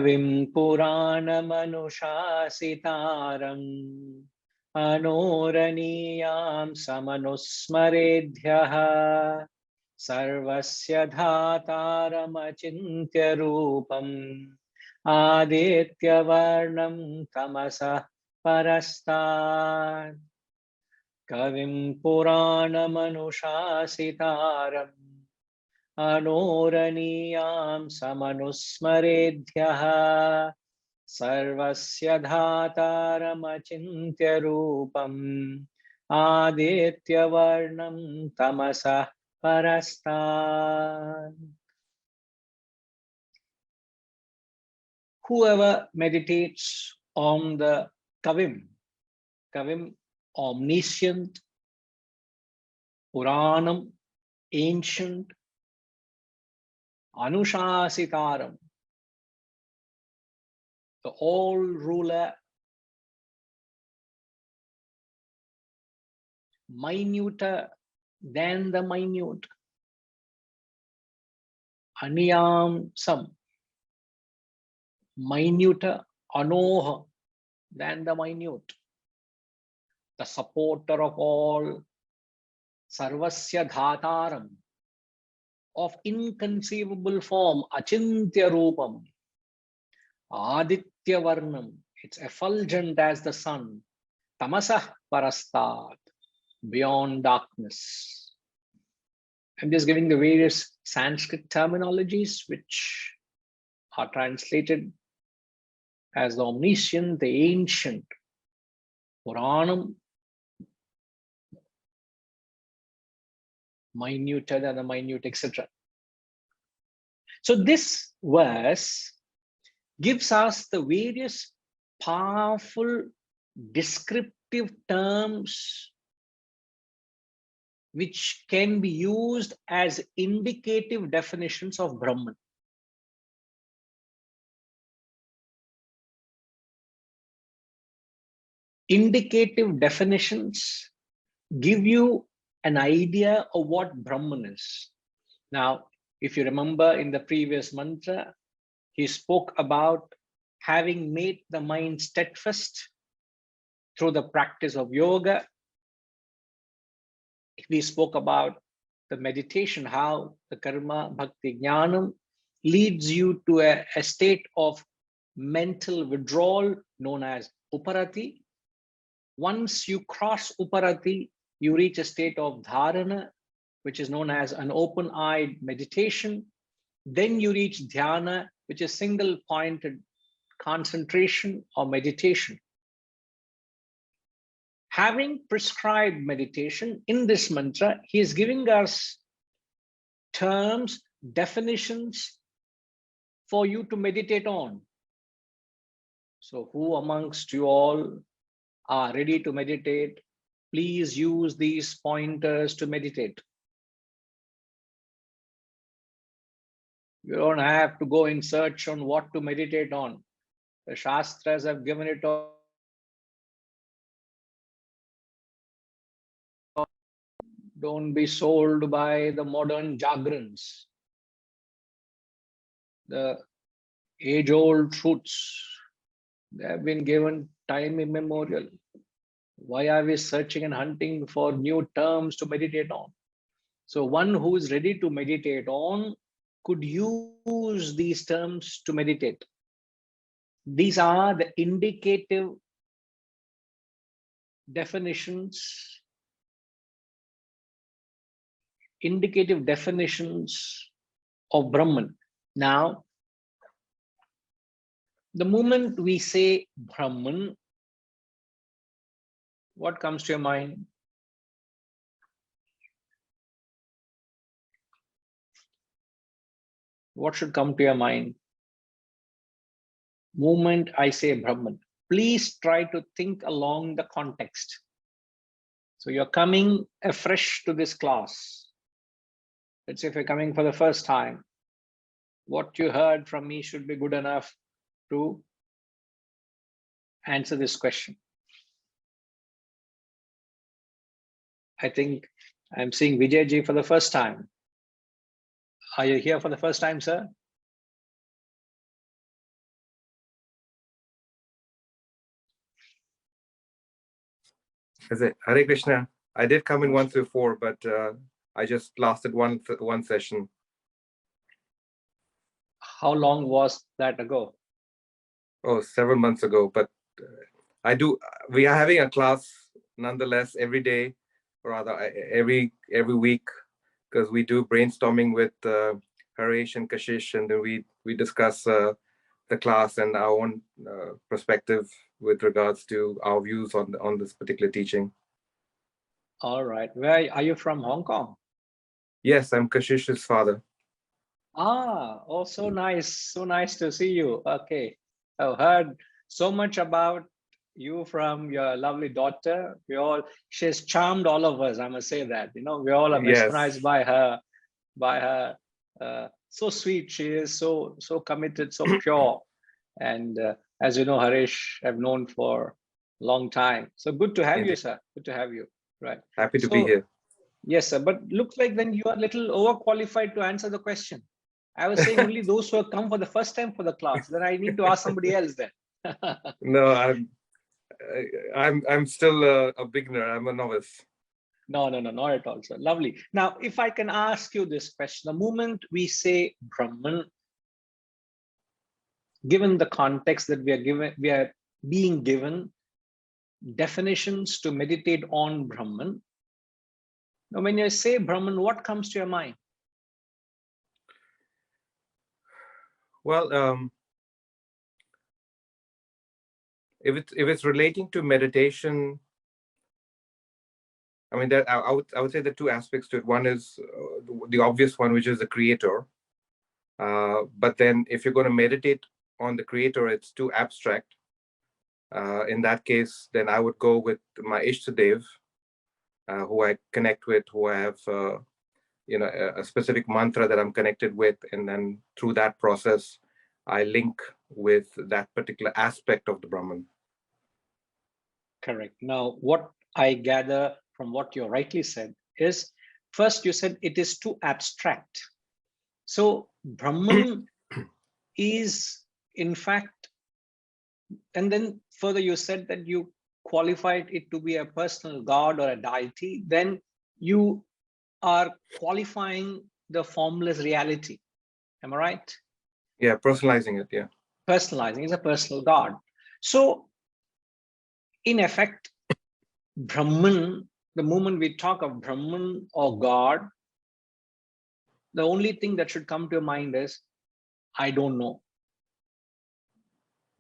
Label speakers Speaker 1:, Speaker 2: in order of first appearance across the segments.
Speaker 1: Kavim Puranamanushasitaram Anoraniyam Samanusmaredhyaha Sarvasya Dhataram Achintya Rupam Aditya Varnam Tamasa Parastat Kavim Puranamanushasitaram Anoraniyam Samanusmaredhyaha Sarvasya Dhataram Achintya Rupam Aditya Varnam Tamasa Parastat. Whoever meditates on the Kavim, omniscient, Puranam, ancient, Anushasitaram, the all-ruler, minuter than the minute, Aniyamsam, minuter, Anoha than the minute, the supporter of all, Sarvasya Dhataram, of inconceivable form, Achintya Rupam, Aditya Varnam, it's effulgent as the sun, Tamasah Parastat, beyond darkness. I'm just giving the various Sanskrit terminologies which are translated as the omniscient, the ancient, Puranam, minuter than the minute, etc. So this verse gives us the various powerful descriptive terms which can be used as indicative definitions of Brahman. Indicative definitions give you an idea of what Brahman is. Now, if you remember in the previous mantra, he spoke about having made the mind steadfast through the practice of yoga. We spoke about the meditation, how the karma, bhakti, jnanam leads you to a state of mental withdrawal known as uparati. Once you cross uparati, you reach a state of dharana, which is known as an open-eyed meditation. Then you reach dhyana, which is single-pointed concentration or meditation. Having prescribed meditation in this mantra, he is giving us terms, definitions for you to meditate on. So who amongst you all are ready to meditate? Please use these pointers to meditate. You don't have to go in search on what to meditate on. The Shastras have given it all. Don't be sold by the modern jagrans. The age-old truths, they have been given time immemorial. Why are we searching and hunting for new terms to meditate on? So one who is ready to meditate on could use these terms to meditate. These are the indicative definitions, of Brahman. Now, the moment we say Brahman, what comes to your mind? What should come to your mind? Moment I say Brahman, please try to think along the context. So you're coming afresh to this class. Let's say if you're coming for the first time, what you heard from me should be good enough to answer this question. I think I'm seeing Vijayji for the first time. Are you here for the first time, sir?
Speaker 2: Is it Hare Krishna? I did come in once before, but I just lasted one session.
Speaker 1: How long was that ago?
Speaker 2: Oh, several months ago. But we are having a class nonetheless every day, or rather every week, because we do brainstorming with Harish and Kashish, and then we discuss the class and our own perspective with regards to our views on this particular teaching.
Speaker 1: All right. Where are you from? Hong Kong?
Speaker 2: Yes, I'm Kashish's father.
Speaker 1: Ah, oh, so nice. So nice to see you. Okay. I've heard so much about you from your lovely daughter. She's charmed all of us. I must say that, we all are mesmerized by her, so sweet she is, so committed, so pure. And as you know, Harish, I've known for a long time. So good to have you, sir. Good to have you. Right.
Speaker 2: Happy to be here.
Speaker 1: Yes, sir. But looks like then you are a little overqualified to answer the question. I was saying only those who have come for the first time for the class. Then I need to ask somebody else then.
Speaker 2: No, I'm still a beginner. I'm a novice.
Speaker 1: No, not at all, sir. Lovely. Now, if I can ask you this question, the moment we say Brahman, given the context that we are being given definitions to meditate on Brahman. Now, when you say Brahman, what comes to your mind?
Speaker 2: Well, if it's relating to meditation, I mean, that I would say the two aspects to it. One is the obvious one, which is the creator. But then, if you're going to meditate on the creator, it's too abstract. In that case, then I would go with my Ishtadev, who I connect with, who I have a specific mantra that I'm connected with, and then through that process, I link with that particular aspect of the Brahman.
Speaker 1: Correct. Now, what I gather from what you rightly said is, first you said it is too abstract. So Brahman is, in fact, and then further you said that you qualified it to be a personal god or a deity, then you are qualifying the formless reality. Am I right?
Speaker 2: Yeah, personalizing it, yeah.
Speaker 1: Personalizing is a personal god. So in effect, Brahman, the moment we talk of Brahman or God, the only thing that should come to your mind is, I don't know.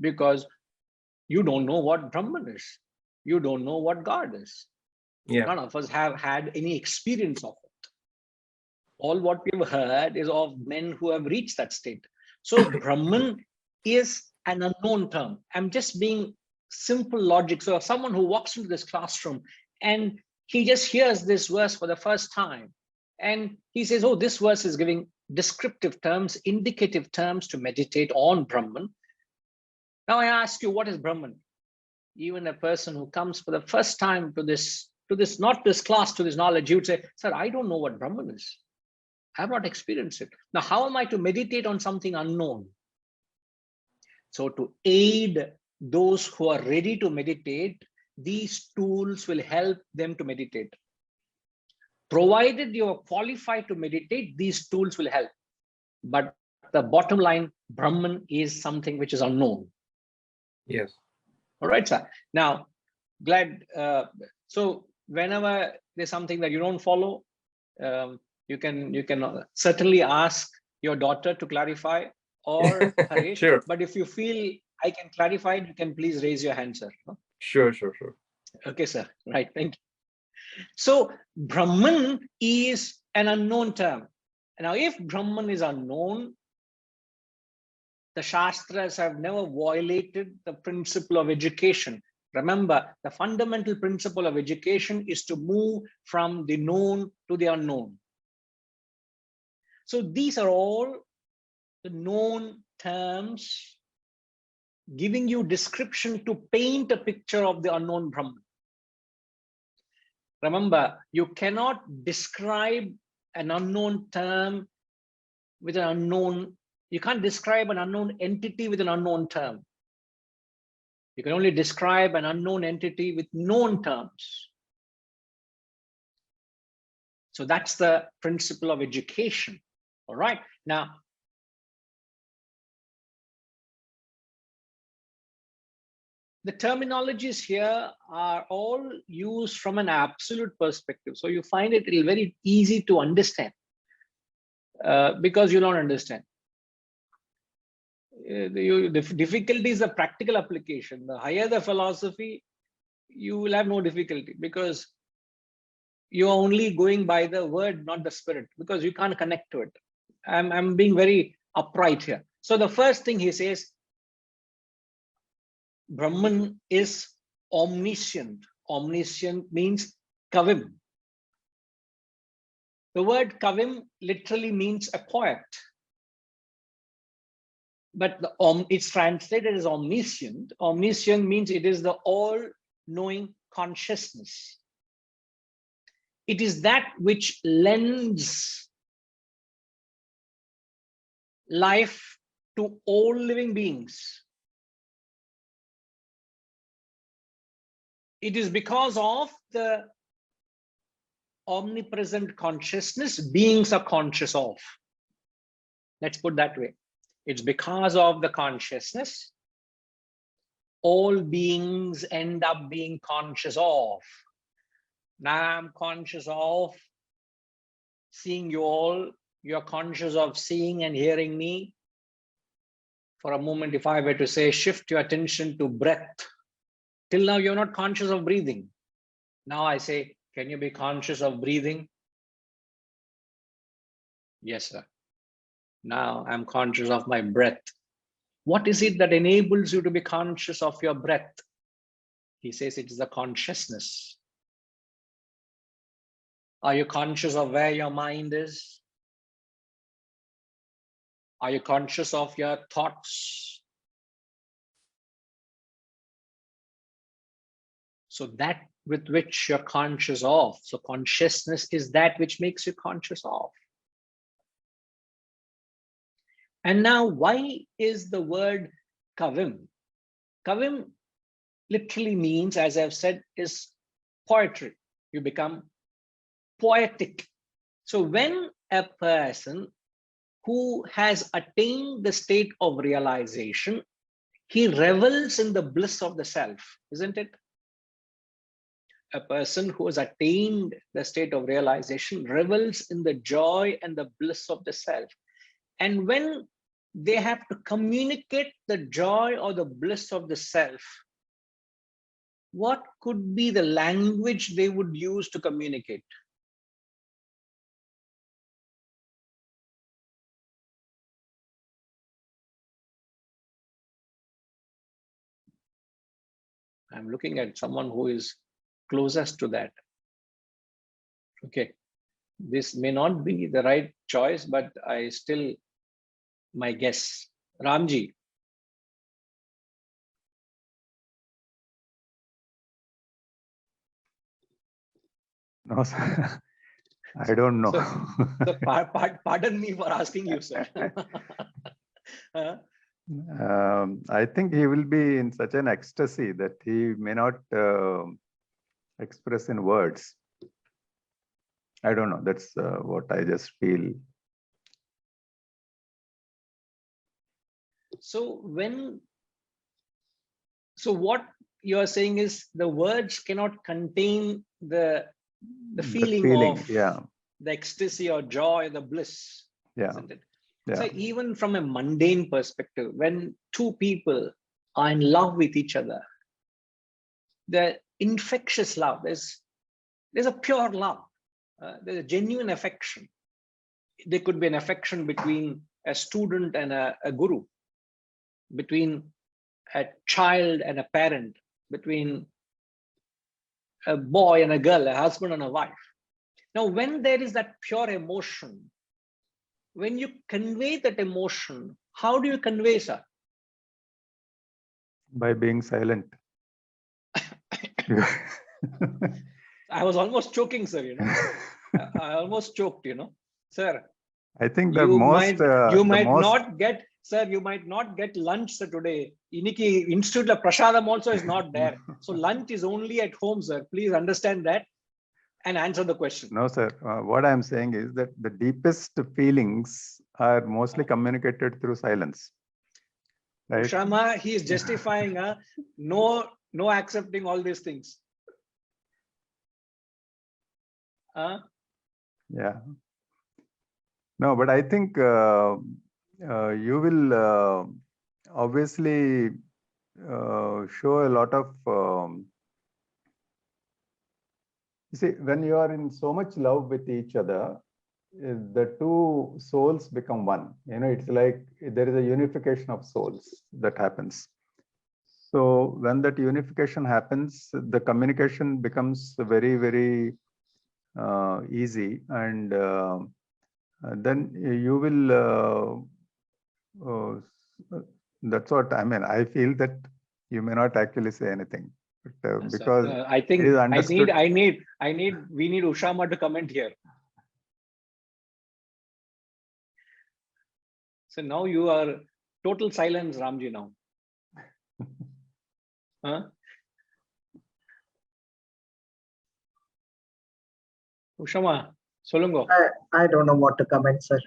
Speaker 1: Because you don't know what Brahman is. You don't know what God is.
Speaker 2: Yeah.
Speaker 1: None of us have had any experience of it. All what we've heard is of men who have reached that state. So Brahman is an unknown term. I'm just being simple logic. So someone who walks into this classroom and he just hears this verse for the first time, and he says, oh, this verse is giving descriptive terms, indicative terms to meditate on Brahman. Now I ask you, what is Brahman? Even a person who comes for the first time to this, not this class, to this knowledge, you would say, sir, I don't know what Brahman is. I have not experienced it. Now, how am I to meditate on something unknown? So to aid those who are ready to meditate, these tools will help them to meditate. Provided you are qualified to meditate, these tools will help. But the bottom line, Brahman is something which is unknown.
Speaker 2: Yes.
Speaker 1: All right, sir. Now, glad. So whenever there's something that you don't follow, you can certainly ask your daughter to clarify, or Harish.
Speaker 2: Sure.
Speaker 1: But if you feel I can clarify it, you can please raise your hand, sir.
Speaker 2: Sure.
Speaker 1: Okay, sir. Right. Thank you. So Brahman is an unknown term. Now, if Brahman is unknown, the Shastras have never violated the principle of education. Remember, the fundamental principle of education is to move from the known to the unknown. So these are all the known terms giving you description to paint a picture of the unknown Brahman. Remember, you cannot describe an unknown term with an unknown. You can't describe an unknown entity with an unknown term. You can only describe an unknown entity with known terms. So that's the principle of education. All right. Now, the terminologies here are all used from an absolute perspective. So you find it very easy to understand because you don't understand. The difficulty is the practical application. The higher the philosophy, you will have no difficulty because you're only going by the word, not the spirit, because you can't connect to it. I'm being very upright here. So the first thing he says, Brahman is omniscient. Omniscient means kavim. The word kavim literally means a poet. But it's translated as omniscient. Omniscient means it is the all-knowing consciousness. It is that which lends life to all living beings. It is because of the omnipresent consciousness beings are conscious of. Let's put that way. It's because of the consciousness all beings end up being conscious of. Now I'm conscious of seeing you all. You're conscious of seeing and hearing me. For a moment, if I were to say, shift your attention to breath. Till now, you're not conscious of breathing. Now I say, can you be conscious of breathing? Yes, sir. Now I'm conscious of my breath. What is it that enables you to be conscious of your breath? He says it is the consciousness. Are you conscious of where your mind is? Are you conscious of your thoughts? So that with which you're conscious of. So consciousness is that which makes you conscious of. And now, why is the word kavim? Kavim literally means, as I've said, is poetry. You become poetic. So when a person who has attained the state of realization, he revels in the bliss of the self, isn't it? A person who has attained the state of realization revels in the joy and the bliss of the self. And when they have to communicate the joy or the bliss of the self, what could be the language they would use to communicate? I'm looking at someone who is closest to that. Okay, this may not be the right choice, but I still, my guess. Ramji.
Speaker 3: No, sir. I don't know.
Speaker 1: So pardon me for asking you, sir.
Speaker 3: I think he will be in such an ecstasy that he may not express in words. I don't know. That's what I just feel.
Speaker 1: So what you're saying is the words cannot contain the feeling of
Speaker 3: yeah,
Speaker 1: the ecstasy or joy, the bliss,
Speaker 3: yeah,
Speaker 1: isn't it?
Speaker 3: yeah.
Speaker 1: So even from a mundane perspective, when two people are in love with each other, the infectious love, there's a pure love, there's a genuine affection. There could be an affection between a student and a guru, between a child and a parent, between a boy and a girl, a husband and a wife. Now, when there is that pure emotion, when you convey that emotion, how do you convey, sir?
Speaker 3: By being silent.
Speaker 1: I was almost choking, sir, you know. I almost choked, you know. Sir,
Speaker 3: I think the
Speaker 1: you
Speaker 3: most
Speaker 1: might not get, sir, you might not get lunch, sir, today. Iniki Institute of Prashadam also is not there. So lunch is only at home, sir. Please understand that. and answer the question.
Speaker 3: No, sir. What I'm saying is that the deepest feelings are mostly communicated through silence. Right?
Speaker 1: Ushama, he is justifying no accepting all these things.
Speaker 3: Yeah. No, but I think you will obviously show a lot of you see, when you are in so much love with each other, the two souls become one. It's like there is a unification of souls that happens. So when that unification happens, the communication becomes very, very easy, and then you will. That's what I mean. I feel that you may not actually say anything, but because
Speaker 1: I think
Speaker 3: it is understood.
Speaker 1: we need Ushama to comment here. So now you are total silence, Ramji. Now, Ushama, solungo.
Speaker 4: I don't know what to comment, sir.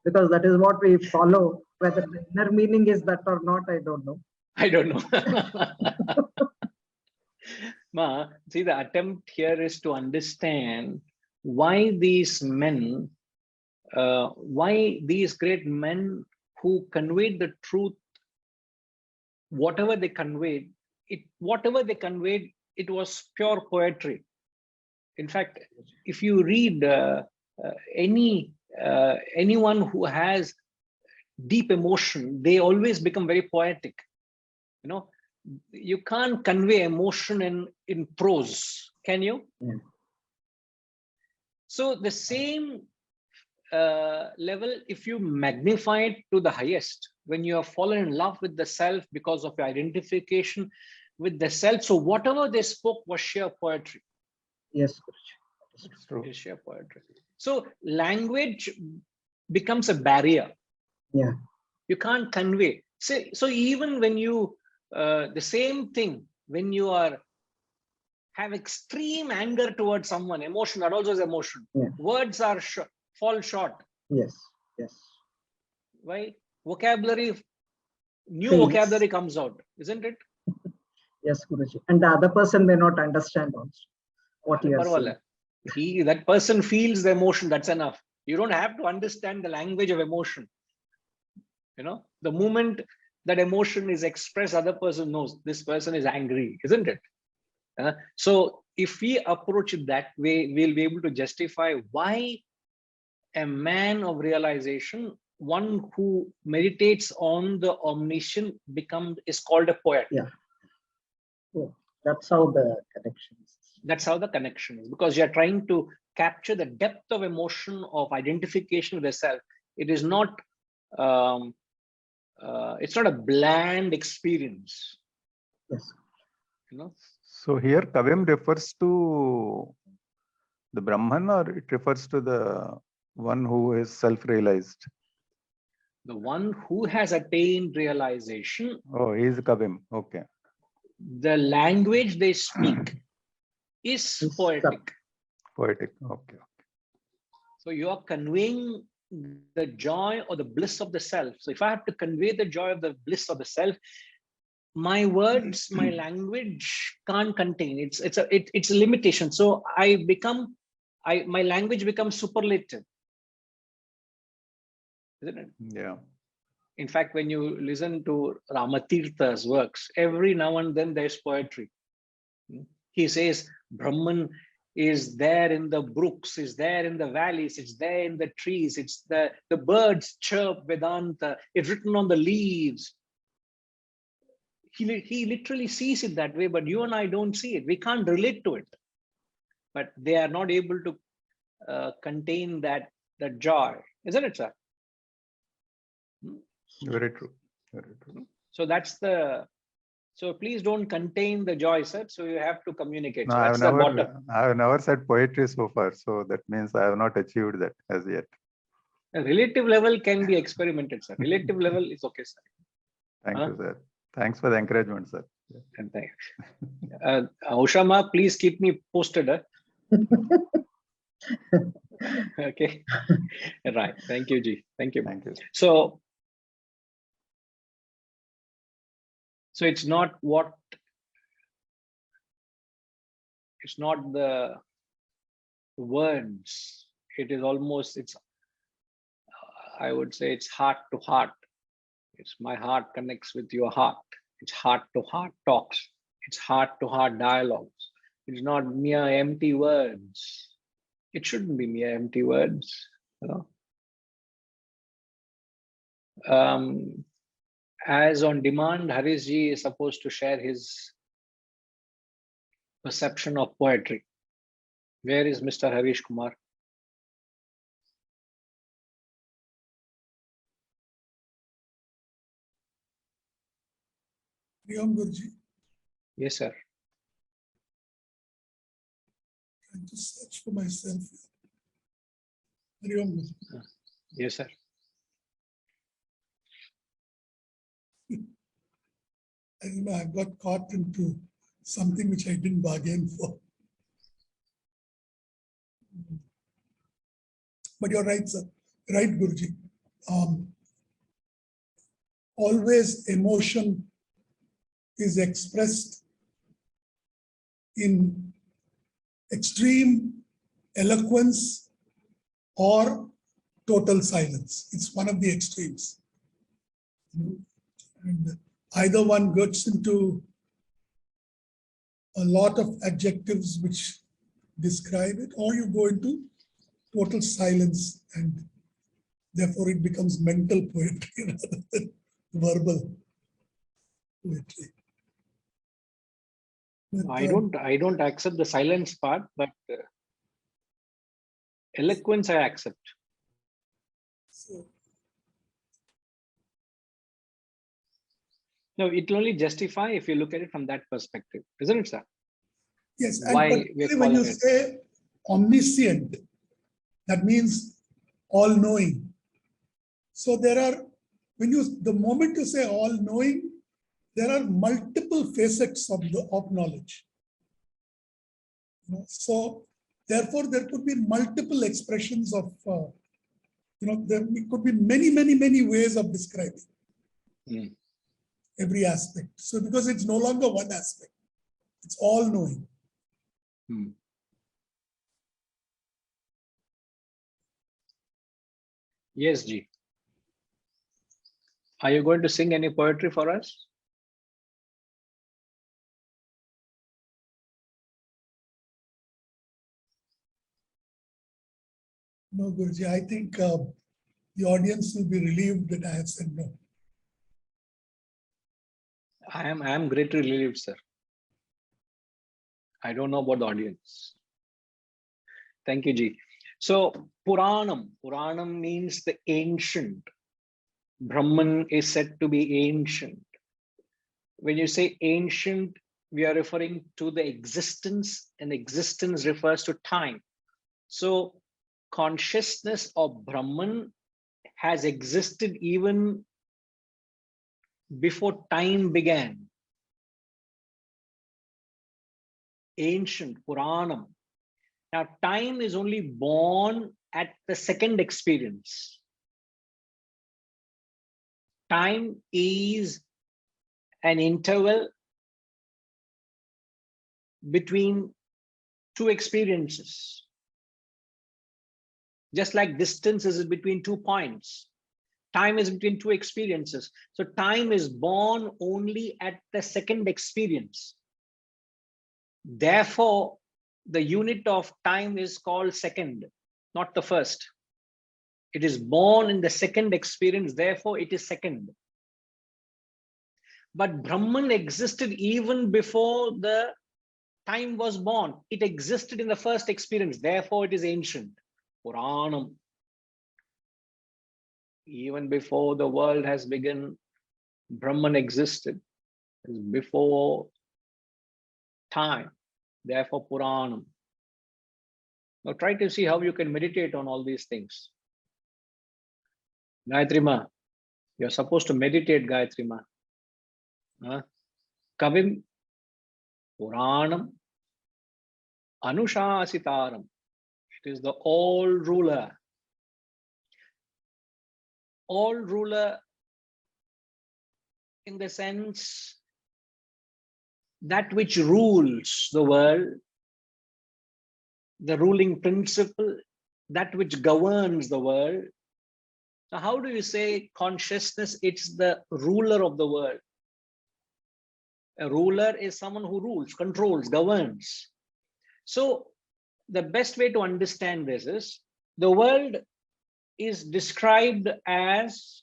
Speaker 4: Because that is what we follow. Whether the inner meaning is that or not, I don't know.
Speaker 1: I don't know. Ma, see, the attempt here is to understand why these men, why these great men who conveyed the truth, whatever they conveyed, it was pure poetry. In fact, if you read anyone who has deep emotion, they always become very poetic. You can't convey emotion in prose, can you?
Speaker 4: Yeah.
Speaker 1: So the same level, if you magnify it to the highest, when you have fallen in love with the self because of your identification with the self, so whatever they spoke was sheer poetry.
Speaker 4: Yes,
Speaker 3: It's true.
Speaker 1: It's sheer poetry. So language becomes a barrier.
Speaker 4: Yeah.
Speaker 1: You can't convey. So even when you the same thing, when you have extreme anger towards someone, emotion, that also is emotion.
Speaker 4: Yeah.
Speaker 1: Words are fall short.
Speaker 4: Yes. Yes.
Speaker 1: Why? Vocabulary, new
Speaker 4: Feels.
Speaker 1: vocabulary comes out, isn't it?
Speaker 4: Yes, Guruji. And the other person may not understand also what you are saying.
Speaker 1: That person feels the emotion, that's enough. You don't have to understand the language of emotion. The moment that emotion is expressed, other person knows this person is angry, isn't it? So if we approach it that way, we'll be able to justify why a man of realization, one who meditates on the omniscient, is called a poet.
Speaker 4: Yeah. Oh, that's how the connection is.
Speaker 1: That's how the connection is, because you're trying to capture the depth of emotion, of identification with the self. It is not it's not a bland experience.
Speaker 4: Yes.
Speaker 3: So here Kavim refers to the Brahman, or it refers to the one who is self-realized?
Speaker 1: The one who has attained realization.
Speaker 3: Oh, he is Kavim. Okay.
Speaker 1: The language they speak is poetic.
Speaker 3: Poetic. Okay.
Speaker 1: So you are conveying the joy or the bliss of the self. So if I have to convey the joy of the bliss of the self, my words, my language can't contain. It's a limitation. So my language becomes superlative, isn't it?
Speaker 3: Yeah.
Speaker 1: In fact, when you listen to Ramatirtha's works, every now and then there's poetry. He says Brahman is there in the brooks, is there in the valleys, it's there in the trees, it's the birds chirp Vedanta, it's written on the leaves. He literally sees it that way, but you and I don't see it. We can't relate to it. But they are not able to contain that joy, isn't it, sir?
Speaker 3: Very true. Very true.
Speaker 1: So so please don't contain the joy, sir. So you have to communicate.
Speaker 3: No,
Speaker 1: So
Speaker 3: I have never said poetry so far. So that means I have not achieved that as yet.
Speaker 1: A relative level can be experimented, sir. Relative level is okay, sir.
Speaker 3: Thank you, sir. Thanks for the encouragement, sir.
Speaker 1: And thank Ushama, please keep me posted. Okay. Right. Thank you, Ji. Thank you.
Speaker 3: Thank you.
Speaker 1: So it's not the words. It is almost, I would say it's heart to heart. It's my heart connects with your heart. It's heart to heart talks. It's heart to heart dialogues. It's not mere empty words. It shouldn't be mere empty words. You know? As on demand, Harish Ji is supposed to share his perception of poetry. Where is Mr. Harish Kumar?
Speaker 5: Guruji,
Speaker 1: Yes, sir.
Speaker 5: trying to search for myself. Guruji.
Speaker 1: Yes, sir.
Speaker 5: I don't know, I got caught into something which I didn't bargain for. But you're right, sir. Right, Guruji. Always emotion is expressed in extreme eloquence or total silence. It's one of the extremes. And either one gets into a lot of adjectives which describe it, or you go into total silence, and therefore it becomes mental poetry rather than verbal poetry. But,
Speaker 1: I don't accept the silence part, but eloquence I accept.
Speaker 5: so,
Speaker 1: No, it will only justify if you look at it from that perspective, isn't it, sir?
Speaker 5: yes, and
Speaker 1: Why
Speaker 5: particularly
Speaker 1: we're
Speaker 5: when you
Speaker 1: calling it?
Speaker 5: say omniscient, that means all-knowing. So there are, the moment you say all-knowing, there are multiple facets of knowledge. So therefore, there could be multiple expressions of, there could be many ways of describing every aspect. So because it's no longer one aspect, it's all-knowing.
Speaker 1: Yes, Ji. Are you going to sing any poetry for us?
Speaker 5: No, Guruji, I think the audience will be relieved that I have said no.
Speaker 1: I am greatly relieved, sir. I don't know about the audience. Thank you, Ji. So Puranam means the ancient. Brahman is said to be ancient. When you say ancient, we are referring to the existence, and existence refers to time. So consciousness of Brahman has existed even before time began. Ancient, Puranam. Now, time is only born at the second experience. Time is an interval between two experiences. Just like distance is between 2 points. Time is between two experiences. So time is born only at the second experience. Therefore, the unit of time is called second, not the first. It is born in the second experience, therefore it is second. But Brahman existed even before the time was born. It existed in the first experience, therefore it is ancient. Puranam. Even before the world has begun, Brahman existed. Before time, therefore Puranam. Now try to see how you can meditate on all these things. Gayatri Ma, you're supposed to meditate, Gayatri Ma. Huh? Kavim Puranam Anushasitaram. It is the all ruler. All ruler in the sense that which rules the world, the ruling principle, that which governs the world. So how do you say consciousness? It's the ruler of the world. A ruler is someone who rules, controls, governs. So the best way to understand this is the world is described as,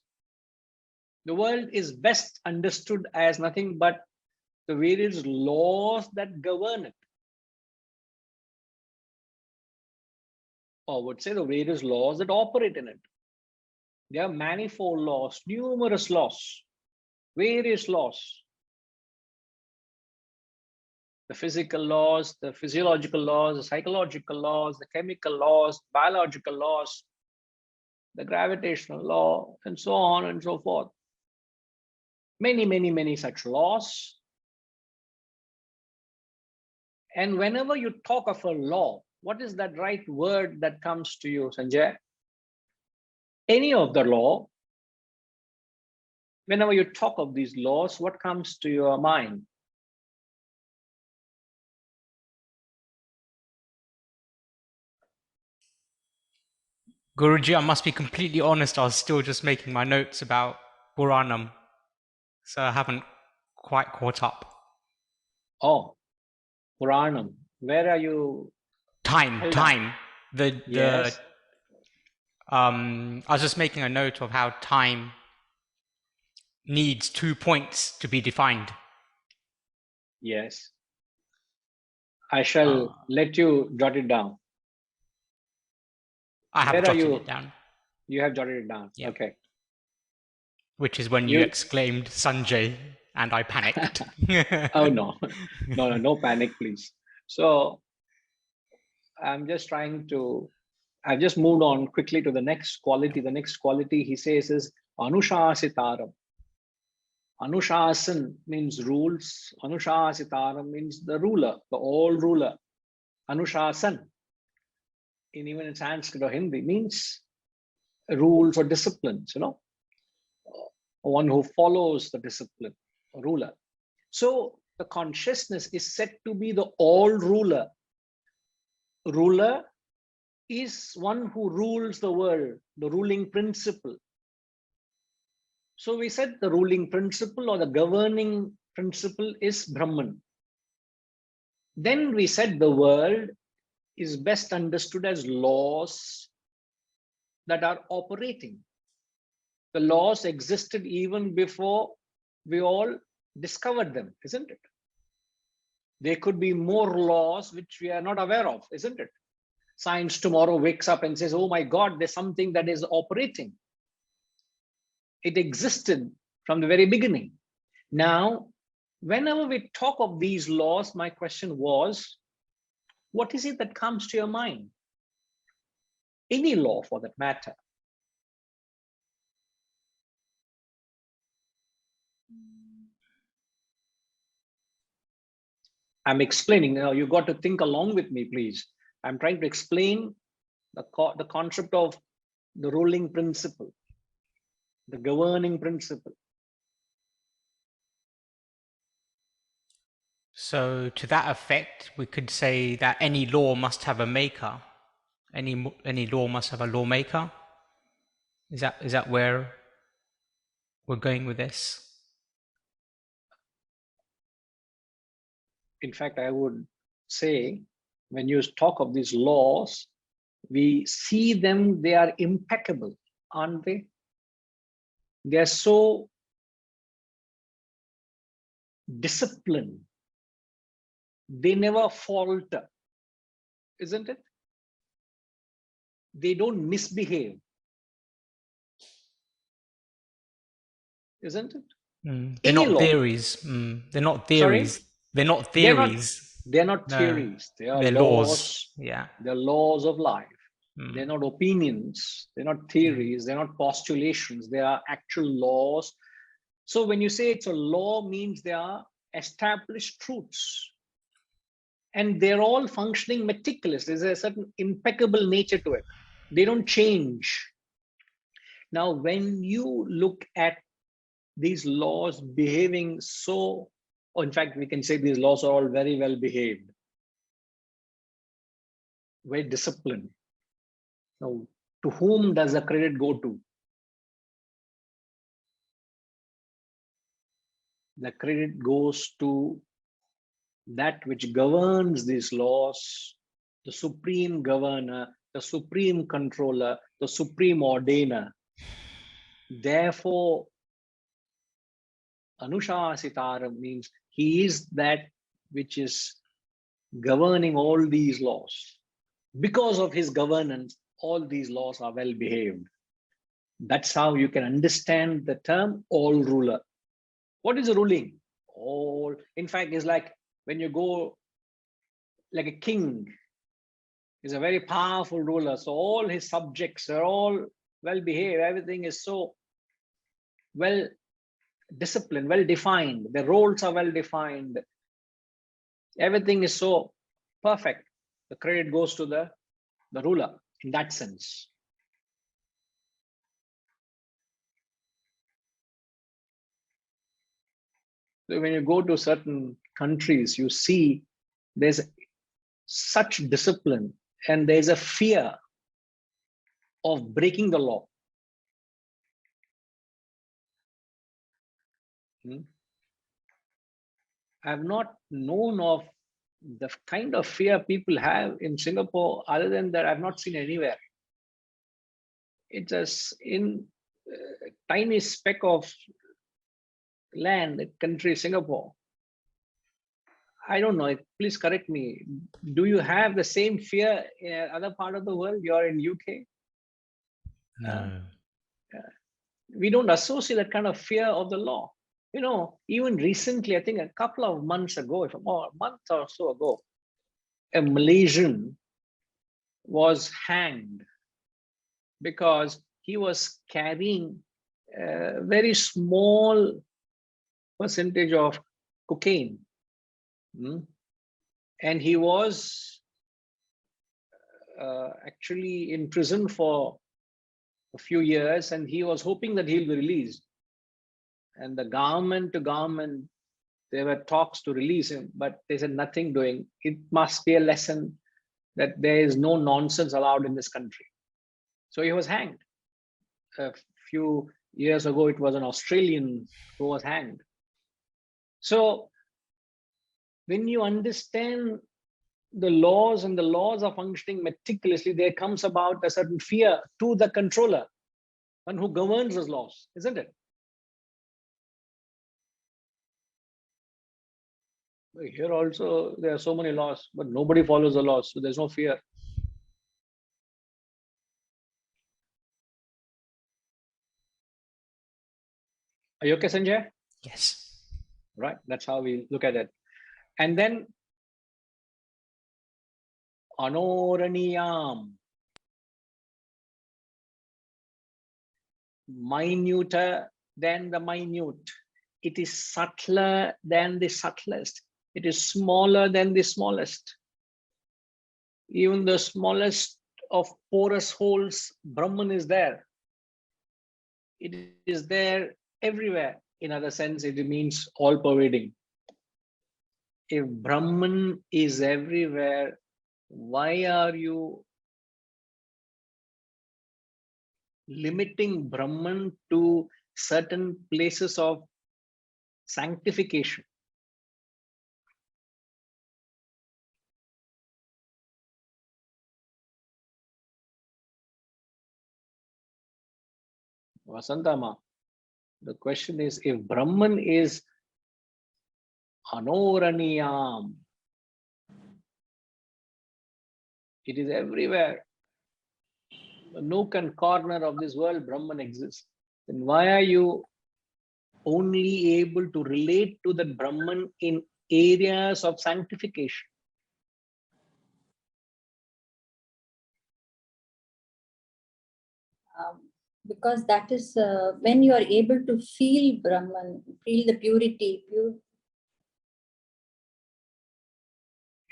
Speaker 1: the world is best understood as nothing but the various laws that govern it. Or would say the various laws that operate in it. There are manifold laws, numerous laws, various laws. The physical laws, the physiological laws, the psychological laws, the chemical laws, biological laws, the gravitational law, and so on and so forth. Many, many, many such laws. And whenever you talk of a law, what is that right word that comes to you, Sanjay? Any of the law, whenever you talk of these laws, what comes to your mind?
Speaker 6: Guruji, I must be completely honest, I was still just making my notes about Puranam, so I haven't quite caught up.
Speaker 1: Oh, Puranam. Where are you?
Speaker 6: Time.
Speaker 1: Yes.
Speaker 6: I was just making a note of how time needs 2 points to be defined.
Speaker 1: Yes. I shall let you jot it down.
Speaker 6: I have
Speaker 1: Where are
Speaker 6: jotted
Speaker 1: you?
Speaker 6: it down.
Speaker 1: You have jotted it down.
Speaker 6: Yeah.
Speaker 1: Okay.
Speaker 6: Which is when you exclaimed Sanjay and I panicked.
Speaker 1: Oh, no. No panic, please. So I'm just trying to, I've just moved on quickly to the next quality. The next quality he says is Anushasitaram. Anushasan means rules. Anushasitaram means the ruler, the all ruler. Anushasan, even in Sanskrit or Hindi, means rules or disciplines, one who follows the discipline, a ruler. So the consciousness is said to be the all ruler. Ruler is one who rules the world, the ruling principle. So we said the ruling principle or the governing principle is Brahman. Then we said the world is best understood as laws that are operating. The laws existed even before we all discovered them, isn't it? There could be more laws which we are not aware of, isn't it? Science tomorrow wakes up and says, oh my God, there's something that is operating. It existed from the very beginning. Now, whenever we talk of these laws, my question was, what is it that comes to your mind? Any law for that matter. I'm explaining now. You got to think along with me, please. I'm trying to explain the concept of the ruling principle, the governing principle.
Speaker 6: So to that effect, we could say that any law must have a maker. Any law must have a lawmaker. Is that where we're going with this?
Speaker 1: In fact, I would say when you talk of these laws, we see them, they are impeccable, aren't they? They're so disciplined. They never falter, isn't it? They don't misbehave, isn't it?
Speaker 6: They're not
Speaker 1: law.
Speaker 6: theories. They're not theories.
Speaker 1: Sorry?
Speaker 6: They're not theories.
Speaker 1: They're not
Speaker 6: No,
Speaker 1: theories. They are
Speaker 6: they're
Speaker 1: laws.
Speaker 6: Yeah.
Speaker 1: They're laws of life. They're not opinions. They're not theories. They're not postulations. They are actual laws. So when you say it's a law, means they are established truths. And they're all functioning meticulous. There's a certain impeccable nature to it. They don't change. Now, when you look at these laws behaving so, or in fact, we can say these laws are all very well behaved, very disciplined. Now, to whom does the credit go to? The credit goes to that which governs these laws, the supreme governor, the supreme controller, the supreme ordainer. Therefore, Anushasitaram means he is that which is governing all these laws. Because of his governance, all these laws are well behaved. That's how you can understand the term all ruler. What is a ruling? All, in fact, is like when you go like a king, is a very powerful ruler. So all his subjects are all well behaved. Everything is so well disciplined, well defined. The roles are well defined. Everything is so perfect. The credit goes to the ruler in that sense. So when you go to certain countries, you see there's such discipline and there's a fear of breaking the law. I've not known of the kind of fear people have in Singapore. Other than that, I've not seen anywhere. It's just in a tiny speck of land, country, Singapore. I don't know. Please correct me. Do you have the same fear in other part of the world? You're in UK.
Speaker 6: No.
Speaker 1: We don't associate that kind of fear of the law. You know, even recently, I think a couple of months ago, or a month or so ago, a Malaysian was hanged because he was carrying a very small percentage of cocaine. And he was actually in prison for a few years, and he was hoping that he'll be released. And the government to government, there were talks to release him, but they said nothing doing. It must be a lesson that there is no nonsense allowed in this country. So he was hanged. A few years ago, it was an Australian who was hanged. So when you understand the laws and the laws are functioning meticulously, there comes about a certain fear to the controller, one who governs those laws, isn't it? Here also, there are so many laws, but nobody follows the laws, so there's no fear. Are you okay, Sanjay?
Speaker 6: Yes.
Speaker 1: Right, that's how we look at it. And then Anoraniyam, minuter than the minute. It is subtler than the subtlest. It is smaller than the smallest. Even the smallest of porous holes, Brahman is there. It is there everywhere. In other sense, it means all pervading. If Brahman is everywhere, why are you limiting Brahman to certain places of sanctification? Vasantama, the question is, if Brahman is Anoraniyam, it is everywhere. The nook and corner of this world, Brahman exists. Then why are you only able to relate to the Brahman in areas of sanctification?
Speaker 7: Because that is when you are able to feel Brahman, feel the purity,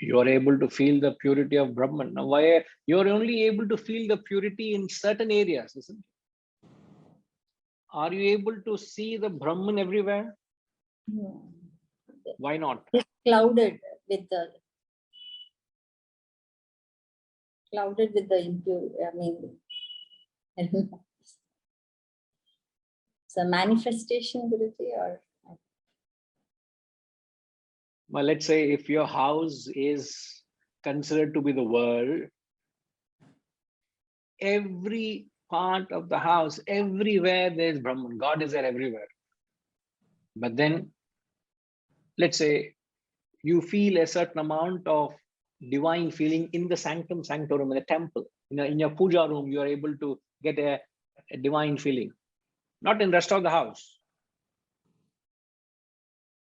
Speaker 1: You are able to feel the purity of Brahman. Now, why you're only able to feel the purity in certain areas, isn't it? Are you able to see the Brahman everywhere?
Speaker 7: No.
Speaker 1: Why not?
Speaker 7: It's clouded with the impure. I mean, I don't know. It's a manifestation, Guruji, or
Speaker 1: Well, let's say if your house is considered to be the world, every part of the house, everywhere there is Brahman. God is there everywhere. But then, let's say you feel a certain amount of divine feeling in the sanctum sanctorum, in the temple. In your puja room, you are able to get a divine feeling. Not in the rest of the house.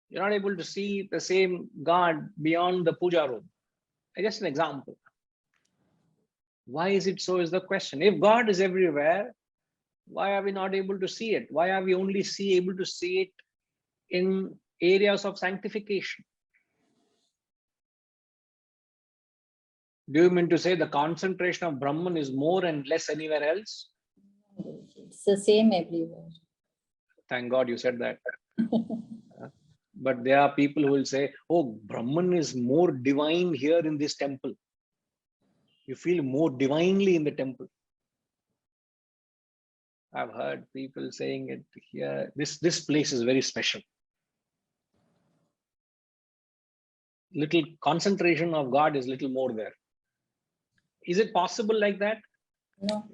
Speaker 1: You're not able to see the same God beyond the puja room. Just an example. Why is it so is the question. If God is everywhere, why are we not able to see it? Why are we only able to see it in areas of sanctification? Do you mean to say the concentration of Brahman is more and less anywhere else?
Speaker 7: it's the same everywhere.
Speaker 1: Thank God you said that. But there are people who will say, oh, Brahman is more divine here in this temple. You feel more divinely in the temple. I've heard people saying it here. This place is very special. Little concentration of God is little more there. Is it possible like that?
Speaker 7: No.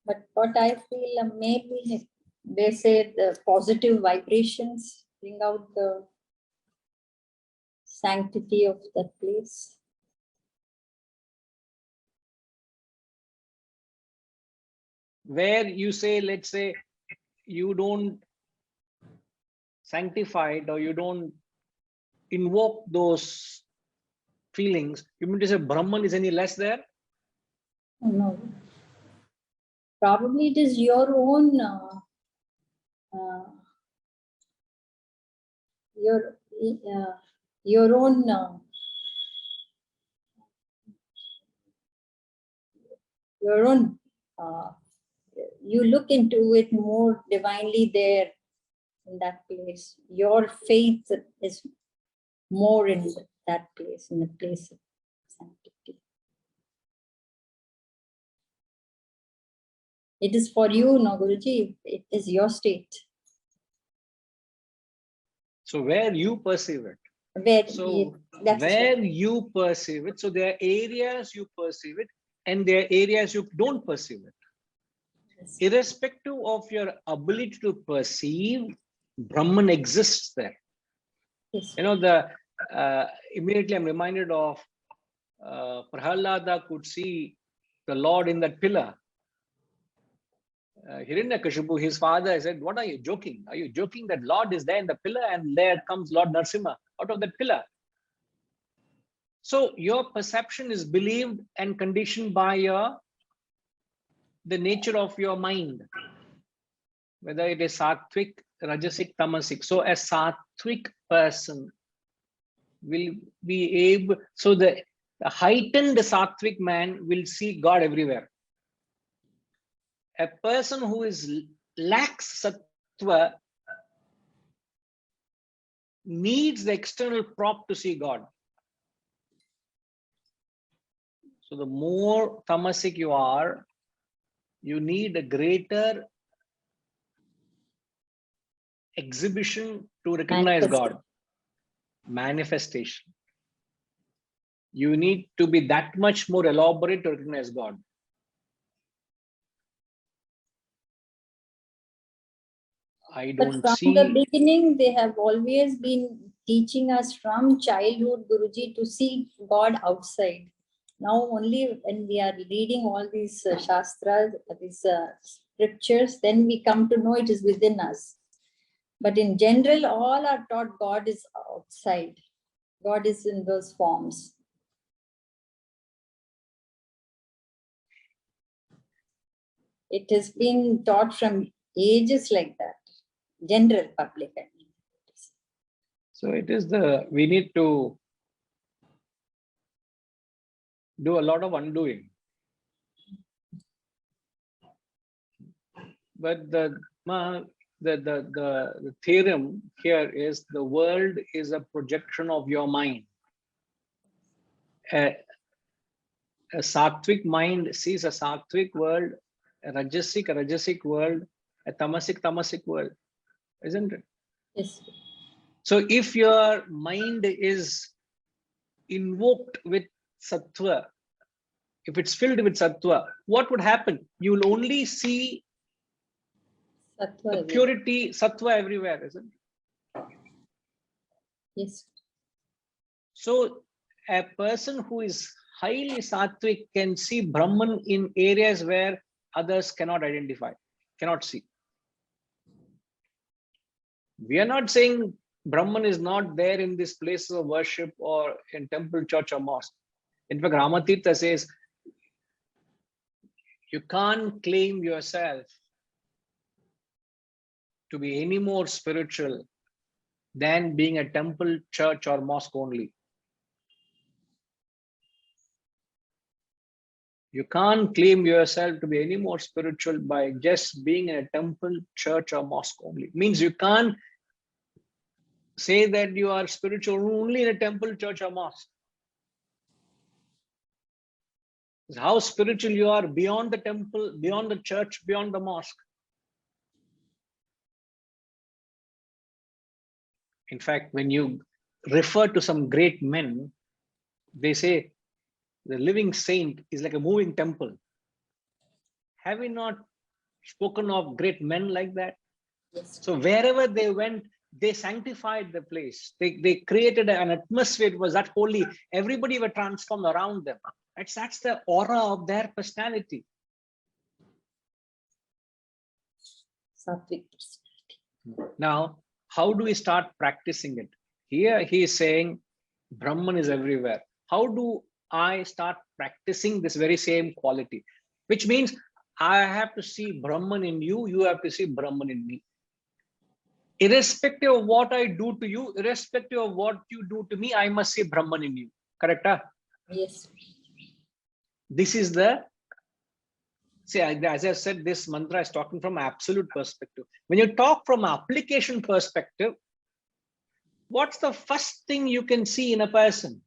Speaker 7: But what I feel, maybe they say the positive vibrations bring out the sanctity of that place.
Speaker 1: Where you say, let's say, you don't sanctify it or you don't invoke those feelings, you mean to say Brahman is any less there?
Speaker 7: No. Probably it is your own your own you look into it more divinely there in that place. Your faith is more in that place, in the place of sanctity. It is for you, no, Guruji. It is your state.
Speaker 1: So where you perceive it.
Speaker 7: Where
Speaker 1: So
Speaker 7: that's
Speaker 1: where
Speaker 7: right.
Speaker 1: you perceive it, so there are areas you perceive it and there are areas you don't perceive it.
Speaker 7: Yes.
Speaker 1: Irrespective of your ability to perceive, Brahman exists there.
Speaker 7: Yes.
Speaker 1: You know, immediately I'm reminded of Prahalada could see the Lord in that pillar. Hiranyakashipu, his father, said, what are you joking? Are you joking that Lord is there in the pillar and there comes Lord Narasimha out of that pillar? So your perception is believed and conditioned by the nature of your mind, whether it is sattvic, rajasic, tamasic. So a sattvic person will be able, so the heightened sattvic man will see God everywhere. A person who lacks sattva needs the external prop to see God. So the more tamasic you are, you need a greater exhibition to recognize God. Manifestation. You need to be that much more elaborate to recognize God. I don't
Speaker 7: But from
Speaker 1: see.
Speaker 7: the beginning, they have always been teaching us from childhood, Guruji, to see God outside. Now only when we are reading all these shastras, these scriptures, then we come to know it is within us. But in general, all are taught God is outside. God is in those forms. It has been taught from ages like that. General public, I mean.
Speaker 1: So it is we need to do a lot of undoing. But the theorem here is the world is a projection of your mind. A sattvic mind sees a sattvic world, a rajasic world, a tamasic world, isn't it?
Speaker 7: Yes.
Speaker 1: So if your mind is invoked with sattva, if it's filled with sattva, what would happen? You will only see
Speaker 7: Sattva.
Speaker 1: the purity, sattva everywhere, isn't it?
Speaker 7: Yes.
Speaker 1: So a person who is highly sattvic can see Brahman in areas where others cannot identify, cannot see. We are not saying Brahman is not there in these places of worship or in temple, church, or mosque. In fact, Ramatirtha says, you can't claim yourself to be any more spiritual than being a temple, church, or mosque only. You can't claim yourself to be any more spiritual by just being in a temple, church, or mosque only. Means you can't say that you are spiritual only in a temple, church, or mosque. It's how spiritual you are beyond the temple, beyond the church, beyond the mosque. In fact, when you refer to some great men, they say the living saint is like a moving temple. Have we not spoken of great men like that?
Speaker 7: Yes.
Speaker 1: So wherever they went, they sanctified the place. They created an atmosphere. It was that holy. Everybody were transformed around them. That's the aura of their personality.
Speaker 7: Sattvic.
Speaker 1: Now, how do we start practicing it? Here he is saying Brahman is everywhere. How do I start practicing this very same quality? Which means I have to see Brahman in you, you have to see Brahman in me. Irrespective of what I do to you, irrespective of what you do to me, I must see Brahman in you. Correct? Huh?
Speaker 7: Yes.
Speaker 1: This is the, see, as I said, this mantra is talking from absolute perspective. When you talk from application perspective, what's the first thing you can see in a person?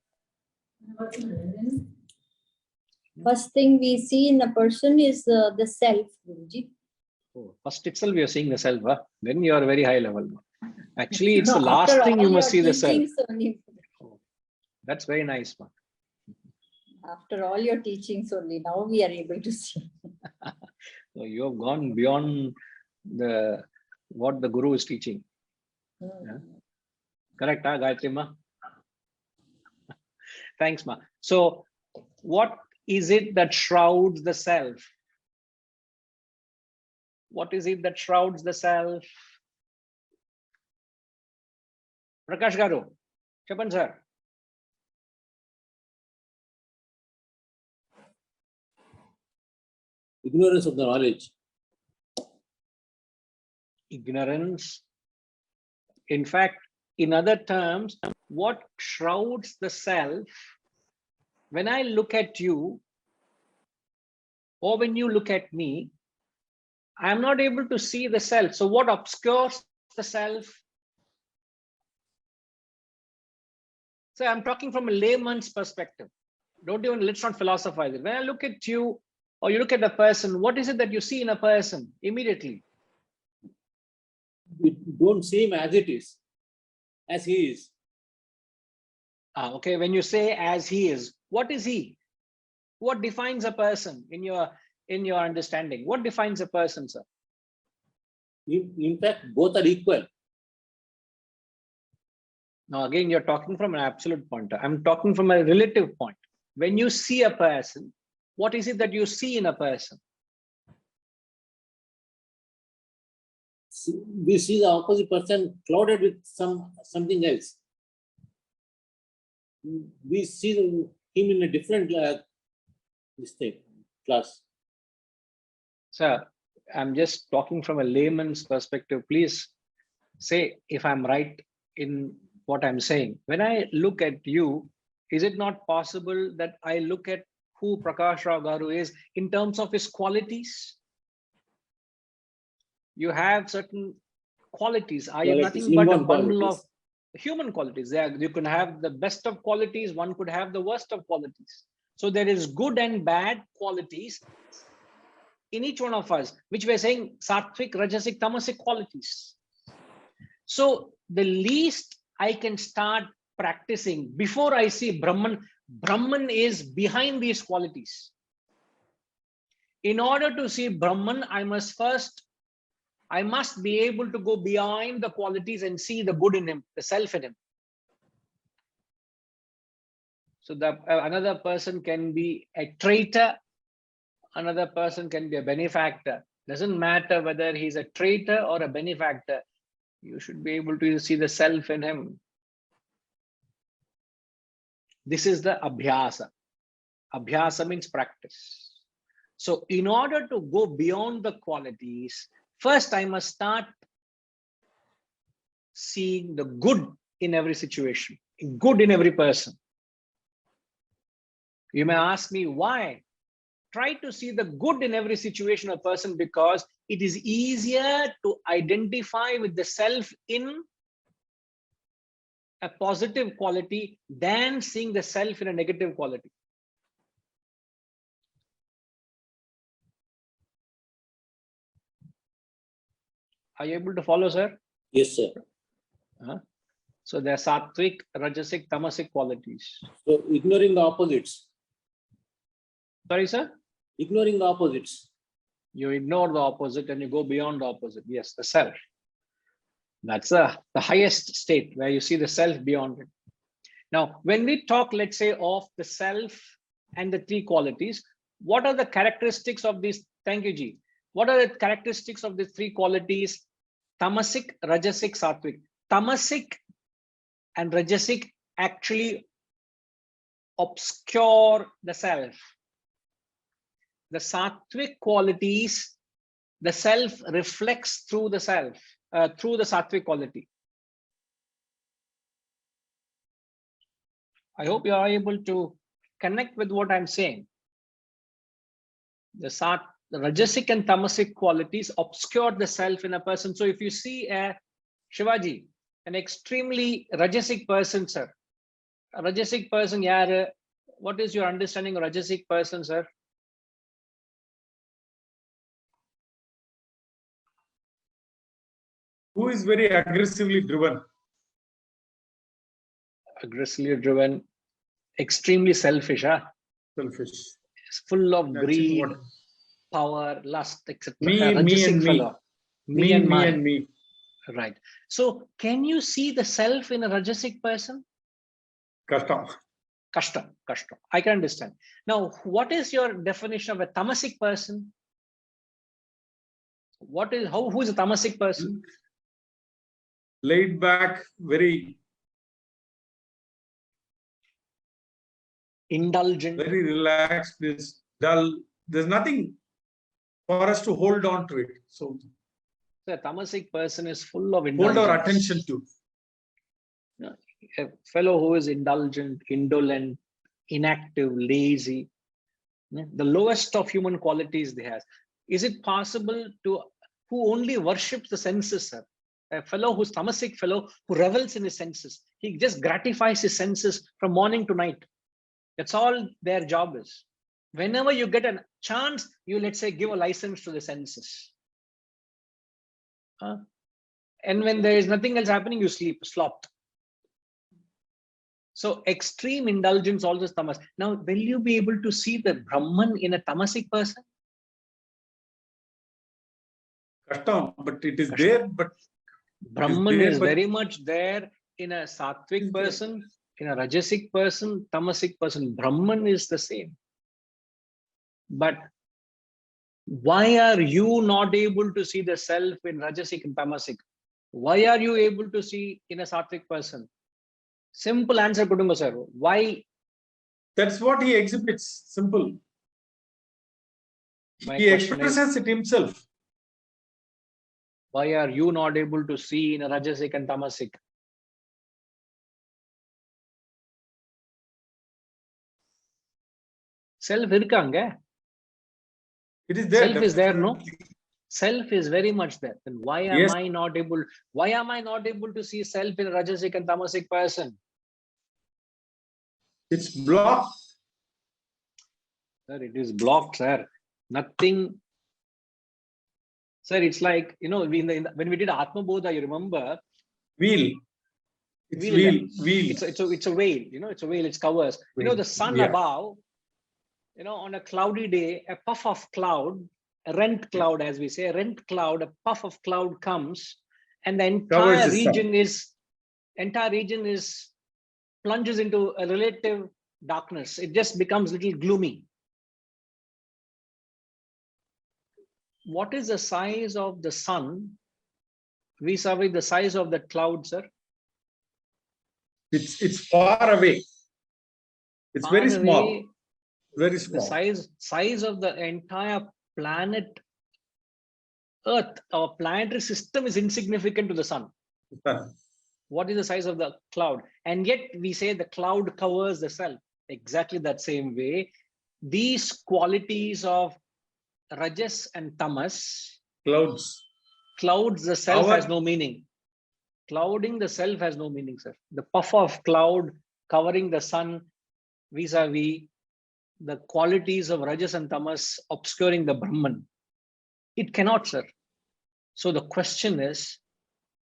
Speaker 7: First thing we see in a person is the self, Guruji.
Speaker 1: Oh, first itself we are seeing the self. Huh? Then you are very high level. Actually, it's the
Speaker 7: No,
Speaker 1: last
Speaker 7: after
Speaker 1: thing
Speaker 7: all
Speaker 1: you must see
Speaker 7: your
Speaker 1: the self.
Speaker 7: teachings only.
Speaker 1: Oh, that's very nice, man.
Speaker 7: After all your teachings only, now we are able to see.
Speaker 1: So you have gone beyond the what the Guru is teaching. Yeah. Correct, huh, Gayatri Ma? Thanks, Ma. So what is it that shrouds the self? What is it that shrouds the self? Prakash Garu, Chapan sir.
Speaker 8: Ignorance of the knowledge.
Speaker 1: Ignorance. In fact, in other terms, what shrouds the self, when I look at you, or when you look at me, I am not able to see the self. So what obscures the self? So I'm talking from a layman's perspective. Let's not philosophize it. When I look at you, or you look at a person, what is it that you see in a person immediately?
Speaker 8: We don't see him as it is, as he is.
Speaker 1: Okay, when you say as he is, what is he? What defines a person in your understanding? What defines a person, sir?
Speaker 8: In fact, both are equal.
Speaker 1: Now, again, you're talking from an absolute point. I'm talking from a relative point. When you see a person, what is it that you see in a person?
Speaker 8: We see the opposite person clouded with something else. We see him in a different class.
Speaker 1: Sir, I'm just talking from a layman's perspective. Please say if I'm right in what I'm saying. When I look at you, is it not possible that I look at who Prakash Rao Garu is in terms of his qualities? You have certain qualities. I am
Speaker 8: Qualities,
Speaker 1: nothing but a
Speaker 8: inborn
Speaker 1: bundle of
Speaker 8: qualities.
Speaker 1: human qualities. There, you can have the best of qualities, one could have the worst of qualities. So there is good and bad qualities in each one of us, which we're saying sattvic, rajasic, tamasic qualities. So the least I can start practicing before I see Brahman, Brahman is behind these qualities. In order to see Brahman, I must be able to go beyond the qualities and see the good in him, the self in him. So another person can be a traitor, another person can be a benefactor. Doesn't matter whether he's a traitor or a benefactor. You should be able to see the self in him. This is the abhyasa. Abhyasa means practice. So in order to go beyond the qualities, first I must start seeing the good in every situation, good in every person. You may ask me why. Try to see the good in every situation or person, because it is easier to identify with the self in a positive quality than seeing the self in a negative quality. Are you able to follow, sir?
Speaker 8: Yes, sir.
Speaker 1: So there are sattvic, rajasic, tamasic qualities.
Speaker 8: So ignoring the opposites.
Speaker 1: Sorry, sir?
Speaker 8: Ignoring the opposites.
Speaker 1: You ignore the opposite and you go beyond the opposite. Yes, the self. That's the highest state where you see the self beyond it. Now, when we talk, let's say, of the self and the three qualities, what are the characteristics of these? Thank you, Ji. What are the characteristics of the three qualities? Tamasic, rajasic, sattvic. Tamasic and rajasic actually obscure the self. The sattvic qualities, the self reflects through the self, through the sattvic quality. I hope you are able to connect with what I'm saying. The rajasic and tamasic qualities obscure the self in a person. So if you see Shivaji, an extremely rajasic person, sir. A rajasic person, what is your understanding of rajasic person, sir?
Speaker 9: Who is very aggressively driven.
Speaker 1: Aggressively driven, extremely selfish,
Speaker 9: Selfish.
Speaker 1: It's full of
Speaker 9: That's
Speaker 1: greed,
Speaker 9: what,
Speaker 1: power, lust, etc.
Speaker 9: me
Speaker 1: A
Speaker 9: and me
Speaker 1: rajasic
Speaker 9: and me.
Speaker 1: fellow.
Speaker 9: Me and
Speaker 1: mine.
Speaker 9: and me.
Speaker 1: Right. So can you see the self in a rajasic person?
Speaker 9: Kashtam.
Speaker 1: Kashtam. I can understand. Now, what is your definition of a tamasic person? Who is a tamasic person?
Speaker 9: Laid back, very
Speaker 1: Indulgent.
Speaker 9: very relaxed, this dull. There's nothing for us to hold on to it. So
Speaker 1: a tamasic person is full of indulgence.
Speaker 9: hold our attention to.
Speaker 1: A fellow who is indulgent, indolent, inactive, lazy, the lowest of human qualities they have. Is it possible who only worships the senses, sir? A fellow who's tamasic fellow who revels in his senses. He just gratifies his senses from morning to night. That's all their job is. Whenever you get a chance, you, let's say, give a license to the senses. And when there is nothing else happening, you slop. So extreme indulgence also is tamas. Now, will you be able to see the Brahman in a tamasic person?
Speaker 9: Kashtam, but it is there, but
Speaker 1: Brahman is very much there in a sattvic person, in a rajasic person, tamasic person. Brahman is the same. But why are you not able to see the self in rajasic and tamasic? Why are you able to see in a sattvic person? Simple answer, Kudunga sir. Why?
Speaker 9: That's what he exhibits. Simple. He expresses it himself.
Speaker 1: Why are you not able to see in a rajasic and tamasic? Self irkanga.
Speaker 9: It is there.
Speaker 1: Self is there, no?
Speaker 9: definitely.
Speaker 1: Self is very much there. Then why am
Speaker 9: Yes.
Speaker 1: I not able? Why am I not able to see self in a rajasic and tamasic person?
Speaker 9: It's blocked.
Speaker 1: Sir, it is blocked, sir. Nothing. Sir, it's like, you know, when we did Atma Bodha, you remember?
Speaker 9: Wheel. It's
Speaker 1: Wheel.
Speaker 9: wheel.
Speaker 1: It's a veil, you know, it's a veil, it's covers. You know, the sun
Speaker 9: Yeah.
Speaker 1: above, you know, on a cloudy day, a puff of cloud, a rent cloud, as we say, a rent cloud, a puff of cloud comes, and the
Speaker 9: Covers
Speaker 1: entire
Speaker 9: the sun.
Speaker 1: region is plunges into a relative darkness. It just becomes a little gloomy. What is the size of the sun vis-a-vis the size of the cloud, sir?
Speaker 9: It's far away. It's
Speaker 1: Far
Speaker 9: very small.
Speaker 1: away.
Speaker 9: Very
Speaker 1: The
Speaker 9: small.
Speaker 1: size of the entire planet Earth, our planetary system is insignificant to the sun. What is the size of the cloud? And yet we say the cloud covers the self. Exactly that same way. These qualities of rajas and tamas,
Speaker 9: Clouds.
Speaker 1: clouds the self
Speaker 9: Our-
Speaker 1: has no meaning. Clouding the self has no meaning, sir. The puff of cloud covering the sun vis-a-vis the qualities of rajas and tamas obscuring the Brahman. It cannot, sir. So the question is,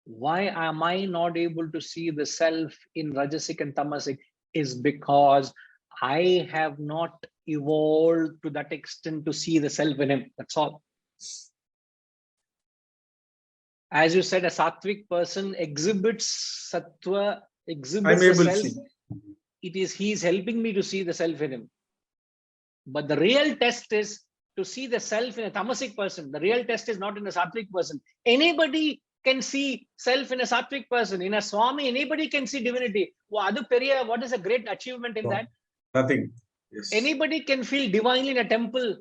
Speaker 1: why am I not able to see the self in rajasic and tamasic? Is because I have not evolved to that extent to see the self in him. That's all. As you said, a sattvic person exhibits sattva, exhibits
Speaker 9: I'm
Speaker 1: the
Speaker 9: able to
Speaker 1: self.
Speaker 9: see.
Speaker 1: He is helping me to see the self in him. But the real test is to see the self in a tamasic person. The real test is not in a sattvic person. Anybody can see self in a sattvic person. In a Swami, anybody can see divinity. What is a great achievement in that?
Speaker 9: Nothing. Yes.
Speaker 1: Anybody can feel divinely in a temple.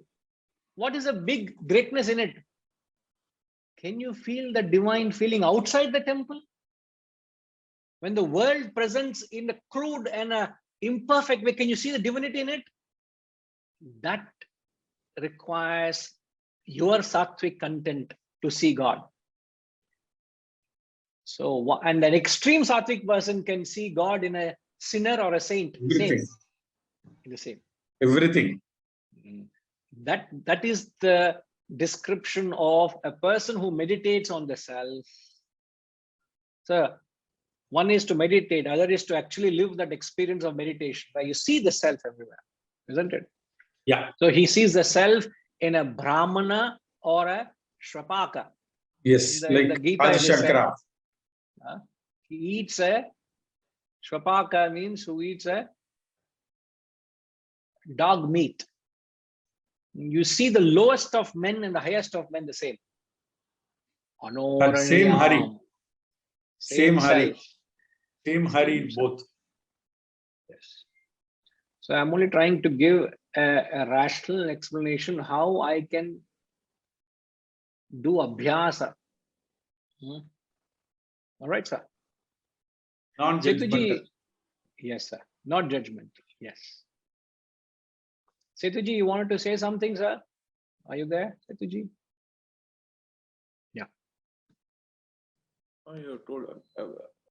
Speaker 1: What is a big greatness in it? Can you feel the divine feeling outside the temple? When the world presents in a crude and a imperfect way, can you see the divinity in it? That requires your sattvic content to see God. So, and an extreme sattvic person can see God in a sinner or a saint.
Speaker 9: Everything.
Speaker 1: In the same.
Speaker 9: Everything.
Speaker 1: That is the description of a person who meditates on the self. So, one is to meditate, other is to actually live that experience of meditation, where you see the self everywhere, isn't it?
Speaker 9: Yeah.
Speaker 1: So he sees the self in a Brahmana or a Shrapaka.
Speaker 9: Yes.
Speaker 1: In the
Speaker 9: Like
Speaker 1: Gita,
Speaker 9: Adi
Speaker 1: it is said,
Speaker 9: Shankara.
Speaker 1: he eats a Shrapaka means who eats a dog meat. You see the lowest of men and the highest of men the same.
Speaker 9: But same Hari. Same Hari.
Speaker 1: self.
Speaker 9: Same Hari in both.
Speaker 1: Yes. So I'm only trying to give a rational explanation how I can do abhyasa. All right, sir.
Speaker 9: Non-judgmental.
Speaker 1: Setuji, yes, sir. Not judgment. Yes. Setuji, you wanted to say something, sir? Are you there, Setuji? Yeah.
Speaker 10: You told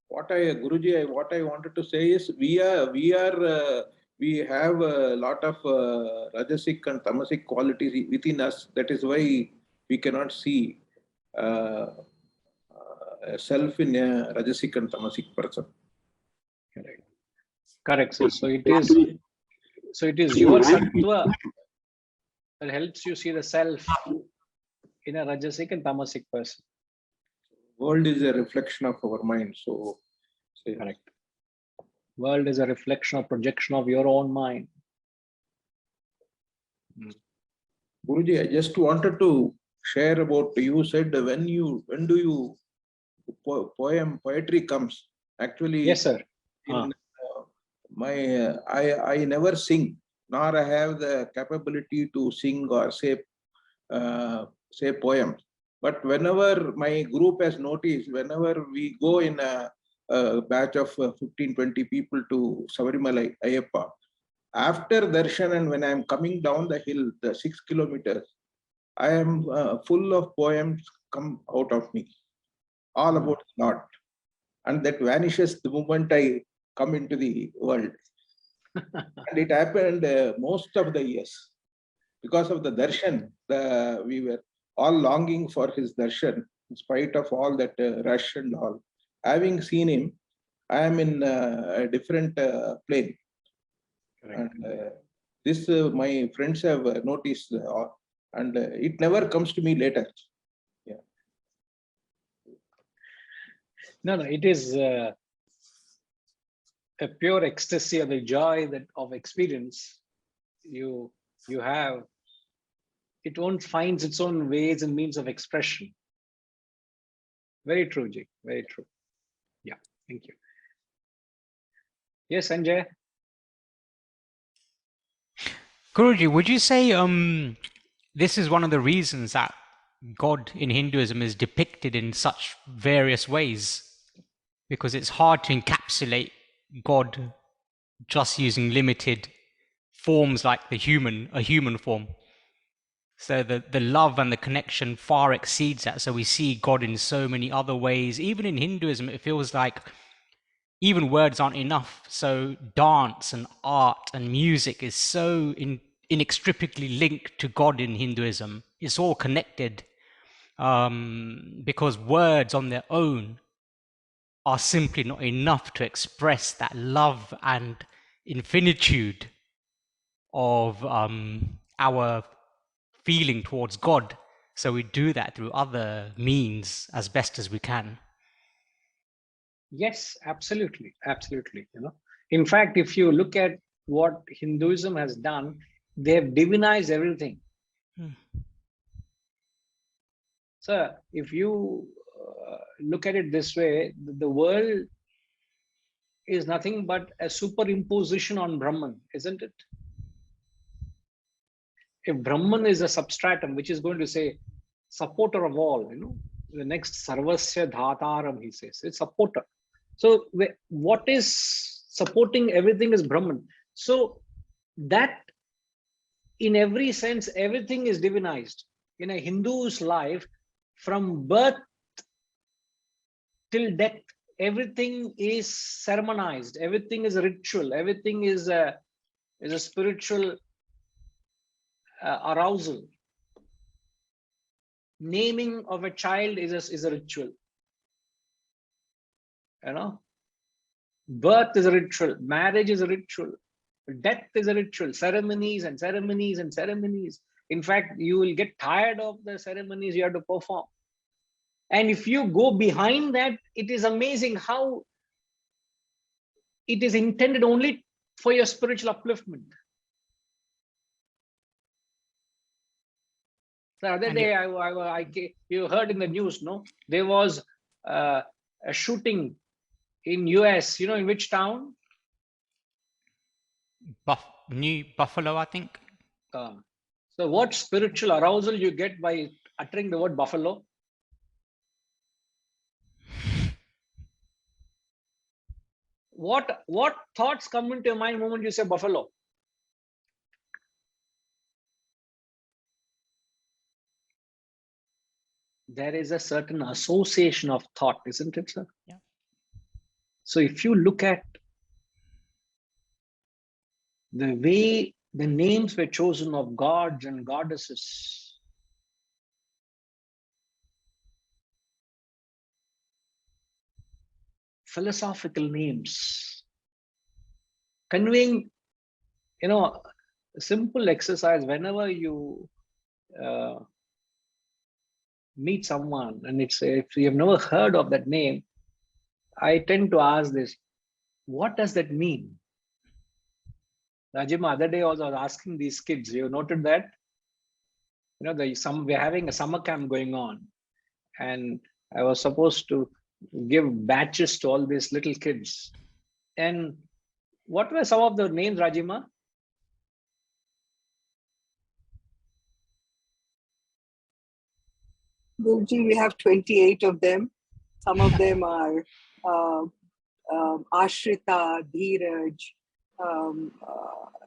Speaker 10: what I wanted to say is we have a lot of rajasic and tamasic qualities within us. That is why we cannot see self in a rajasic and tamasic person.
Speaker 1: Correct. Correct, sir. So it is your sattva that helps you see the self in a rajasic and tamasic person.
Speaker 10: World is a reflection of our mind. So
Speaker 1: correct. World is a reflection of projection of your own mind.
Speaker 10: Guruji, I just wanted to share about, you said when do poetry comes. Actually,
Speaker 1: yes, sir.
Speaker 10: I never sing, nor I have the capability to sing or say poems. But whenever my group has noticed, whenever we go in a batch of 15-20 people to Sabarimala Ayyappa, After darshan and when I am coming down the hill, the 6 kilometers, I am full of poems come out of me, all about the Lord. And that vanishes the moment I come into the world. And it happened most of the years. Because of the darshan, we were all longing for his darshan, in spite of all that rush and all. Having seen him, I am in a different plane. And this my friends have noticed, and it never comes to me later. Yeah.
Speaker 1: No, it is a pure ecstasy of the joy that of experience you have. It won't finds its own ways and means of expression. Very true, Ji. Very true. Yeah, thank you. Yes, Sanjay.
Speaker 6: Guruji, would you say this is one of the reasons that God in Hinduism is depicted in such various ways? Because it's hard to encapsulate God just using limited forms like a human form. So the love and the connection far exceeds that. So we see God in so many other ways. Even in Hinduism, it feels like even words aren't enough. So dance and art and music is so inextricably linked to God in Hinduism. It's all connected because words on their own are simply not enough to express that love and infinitude of our feeling towards God. So we do that through other means as best as we can.
Speaker 1: Yes, absolutely. In fact, if you look at what Hinduism has done, they have divinized everything. So if you look at it this way, the world is nothing but a superimposition on Brahman, isn't it? If Brahman is a substratum, which is going to say supporter of all, the next Sarvasya Dhataram, he says, it's supporter. So what is supporting everything is Brahman. So that in every sense, everything is divinized. In a Hindu's life, from birth till death, everything is sermonized, everything is a ritual, everything is a spiritual arousal. Naming of a child is a ritual. Birth is a ritual, marriage is a ritual, death is a ritual, ceremonies and ceremonies and ceremonies. In fact, you will get tired of the ceremonies you have to perform. And if you go behind that, it is amazing how it is intended only for your spiritual upliftment. The other day, you heard in the news, no? There was a shooting in US, in which town?
Speaker 6: New Buffalo, I think.
Speaker 1: So what spiritual arousal you get by uttering the word buffalo? What thoughts come into your mind the moment you say buffalo? There is a certain association of thought, isn't it, sir?
Speaker 6: Yeah.
Speaker 1: So if you look at the way the names were chosen of gods and goddesses, philosophical names, conveying, a simple exercise whenever you meet someone and if you have never heard of that name, I tend to ask this, what does that mean? Rajima, other day also I was asking these kids, you noted that? We're having a summer camp going on, and I was supposed to give batches to all these little kids. And what were some of the names, Rajima?
Speaker 11: Guruji, we have 28 of them. Some of them are Ashrita, Dheeraj,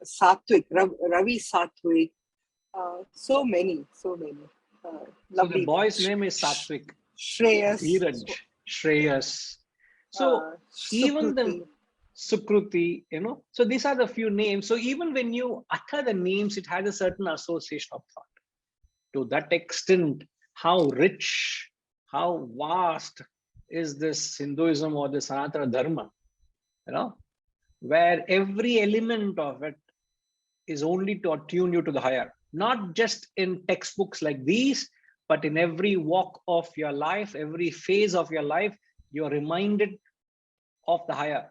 Speaker 11: Sattvic, Ravi Sattvic, so many.
Speaker 1: So
Speaker 11: Lovely.
Speaker 1: the boy's name is Satvik.
Speaker 11: Shreyas.
Speaker 1: Dheeraj, Shreyas. So even the Sukruti, so these are the few names. So even when you utter the names, it has a certain association of thought. To that extent, how rich, how vast is this Hinduism or the Sanatana Dharma, where every element of it is only to attune you to the higher, not just in textbooks like these, but in every walk of your life, every phase of your life, you're reminded of the higher.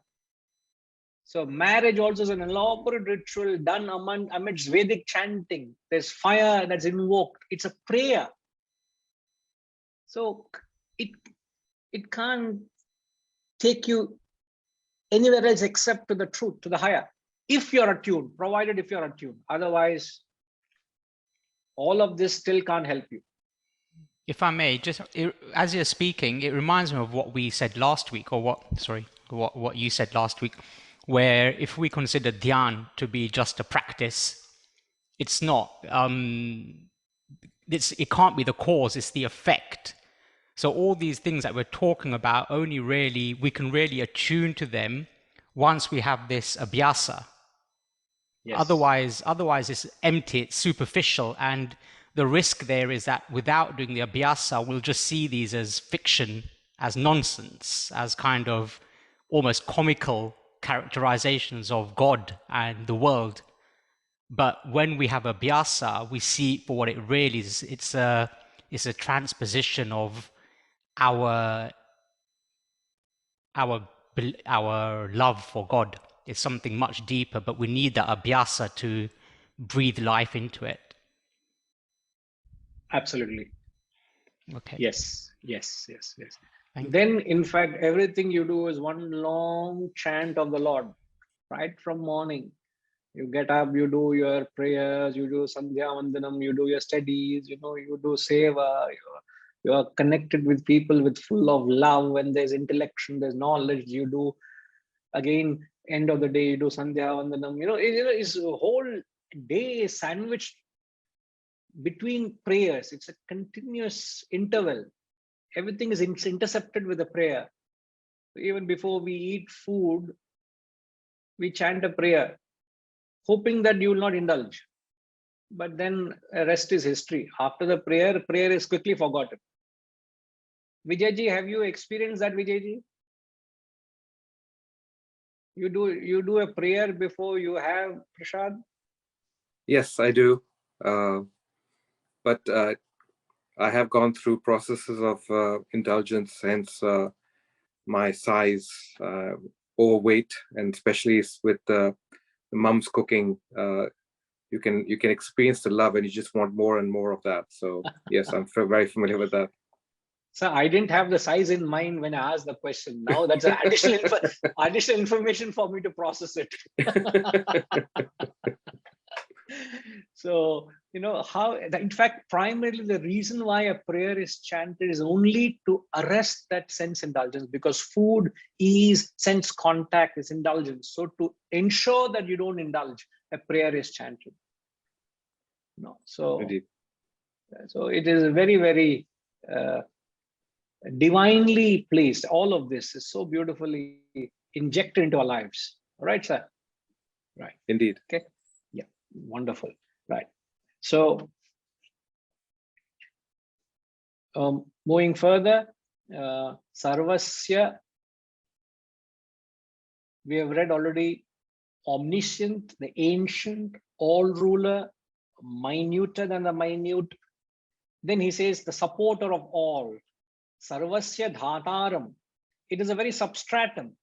Speaker 1: So marriage also is an elaborate ritual done amidst Vedic chanting. There's fire that's invoked. It's a prayer. So it can't take you anywhere else except to the truth, to the higher. If you're attuned, provided if you're attuned. Otherwise, all of this still can't help you.
Speaker 6: If I may, just as you're speaking, it reminds me of what we said last week, or what you said last week, where if we consider dhyan to be just a practice, it's not. It can't be the cause; it's the effect. So all these things that we're talking about, we can really attune to them once we have this abhyasa. Yes. Otherwise it's empty, it's superficial, and the risk there is that without doing the abhyasa, we'll just see these as fiction, as nonsense, as kind of almost comical characterizations of God and the world. But when we have abhyasa, we see it for what it really is. It's a transposition of our love for God. It's something much deeper, but we need the abhyasa to breathe life into it.
Speaker 1: Absolutely.
Speaker 6: Okay.
Speaker 1: Yes. Then, in fact, everything you do is one long chant of the Lord, right from morning. You get up, you do your prayers, you do Sandhya Vandanam, you do your studies, you do seva, you are connected with people with full of love. When there's intellection, there's knowledge, you do, again, end of the day, you do Sandhya Vandanam. It's a whole day sandwiched between prayers. It's a continuous interval. Everything is intercepted with a prayer. Even before we eat food, we chant a prayer, hoping that you will not indulge. But then rest is history. After the prayer is quickly forgotten. Vijayji, have you experienced that, Vijayji? You do a prayer before you have prasad?
Speaker 2: Yes, I do. But I have gone through processes of indulgence, hence my size, overweight, and especially with the mom's cooking, you can experience the love, and you just want more and more of that. So yes, I'm very familiar with that.
Speaker 1: So I didn't have the size in mind when I asked the question. Now that's an additional information for me to process it. So, how, in fact, primarily the reason why a prayer is chanted is only to arrest that sense indulgence, because food is sense contact, is indulgence. So to ensure that you don't indulge, a prayer is chanted. So it is very, very divinely placed. All of this is so beautifully injected into our lives. All right, sir? Right.
Speaker 2: Indeed.
Speaker 1: Okay. Yeah. Wonderful. Right. So moving further, Sarvasya, we have read already, omniscient, the ancient, all ruler, minuter than the minute. Then he says the supporter of all, Sarvasya Dhataram. It is a very substratum.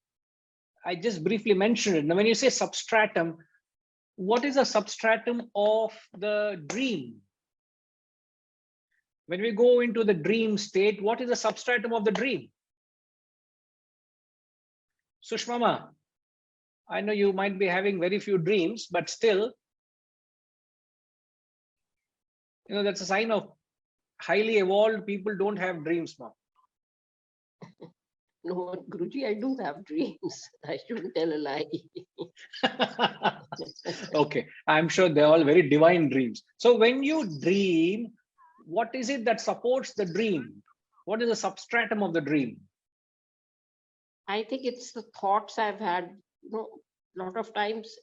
Speaker 1: I just briefly mentioned it. Now, when you say substratum, what is a substratum of the dream? When we go into the dream state, what is the substratum of the dream? Sushmama, I know you might be having very few dreams, but still, that's a sign of highly evolved people don't have dreams now.
Speaker 12: No, Guruji, I do have dreams. I shouldn't tell a lie.
Speaker 1: Okay, I'm sure they're all very divine dreams. So when you dream, what is it that supports the dream? What is the substratum of the dream?
Speaker 12: I think it's the thoughts I've had, a lot of times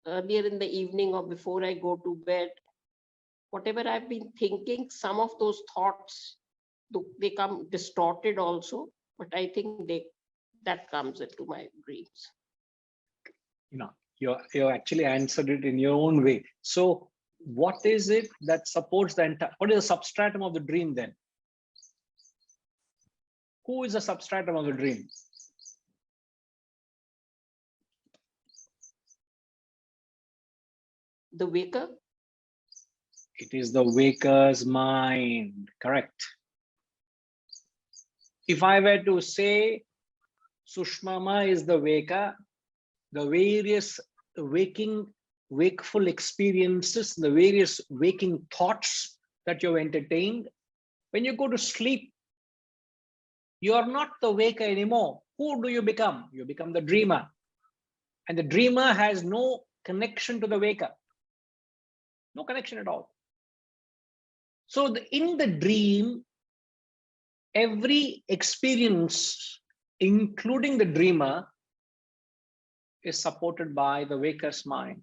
Speaker 12: earlier in the evening or before I go to bed. Whatever I've been thinking, some of those thoughts, they come distorted also, but I think that comes into my dreams.
Speaker 1: You actually answered it in your own way. So what is it that supports the entire, what is the substratum of the dream then? Who is the substratum of the dream?
Speaker 12: The waker?
Speaker 1: It is the waker's mind, correct. If I were to say Sushmama is the waker, the various wakeful experiences, the various waking thoughts that you've entertained, when you go to sleep, you are not the waker anymore. Who do you become? You become the dreamer. And the dreamer has no connection to the waker. No connection at all. So in the dream, every experience, including the dreamer, is supported by the waker's mind.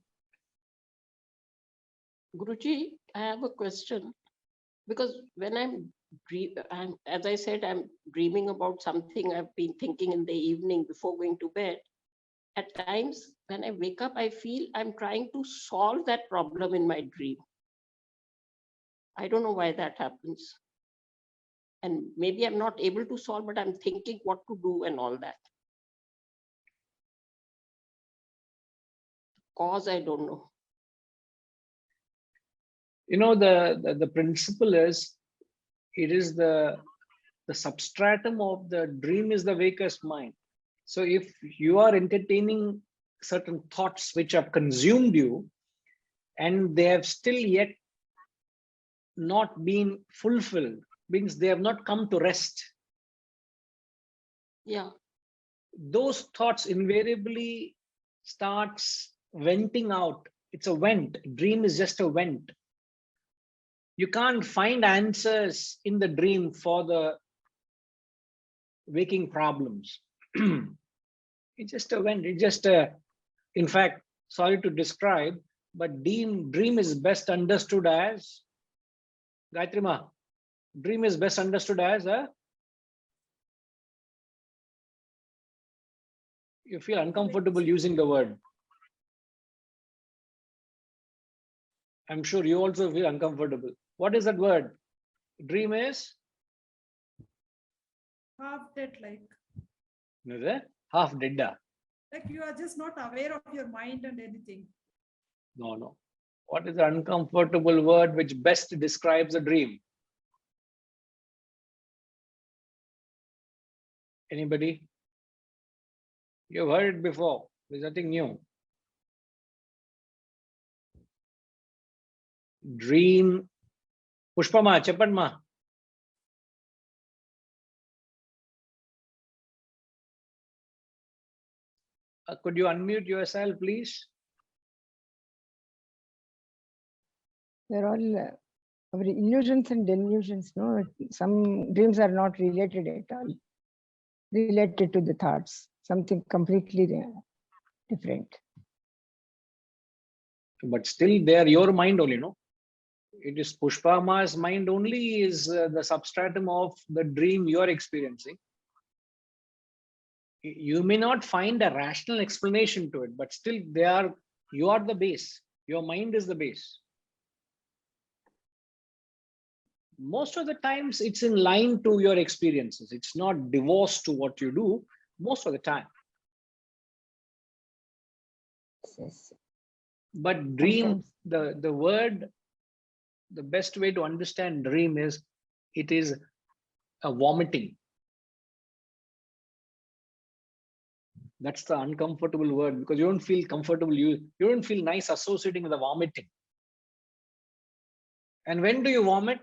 Speaker 12: Guruji, I have a question. Because when as I said, I'm dreaming about something I've been thinking in the evening before going to bed. At times, when I wake up, I feel I'm trying to solve that problem in my dream. I don't know why that happens. And maybe I'm not able to solve, but I'm thinking what to do and all that. Cause, I don't know.
Speaker 1: The principle is, it is the substratum of the dream is the waker's mind. So if you are entertaining certain thoughts which have consumed you, and they have still yet not been fulfilled, means they have not come to rest.
Speaker 12: Yeah.
Speaker 1: Those thoughts invariably starts venting out. It's a vent. Dream is just a vent. You can't find answers in the dream for the waking problems. It's just a vent. It's just in fact, sorry to describe, but dream is best understood as, Gayatri Ma, dream is best understood as you feel uncomfortable using the word. I'm sure you also feel uncomfortable. What is that word? Dream is?
Speaker 13: Half dead, like.
Speaker 1: Half dead.
Speaker 13: Like you are just not aware of your mind and anything.
Speaker 1: No. What is the uncomfortable word which best describes a dream? Anybody? You've heard it before. There's nothing new. Dream. Pushpama, Chapanma. Could you unmute yourself, please?
Speaker 14: They're all our illusions and delusions. No, some dreams are not related at all. Related to the thoughts, something completely different.
Speaker 1: But still, they are your mind only, no? It is Pushpama's mind only is the substratum of the dream you are experiencing. You may not find a rational explanation to it, but still you are the base. Your mind is the base. Most of the times it's in line to your experiences. It's not divorced to what you do most of the time.
Speaker 14: Yes.
Speaker 1: But dream, the word, the best way to understand dream is, it is a vomiting. That's the uncomfortable word, because you don't feel comfortable. You don't feel nice associating with the vomiting. And when do you vomit?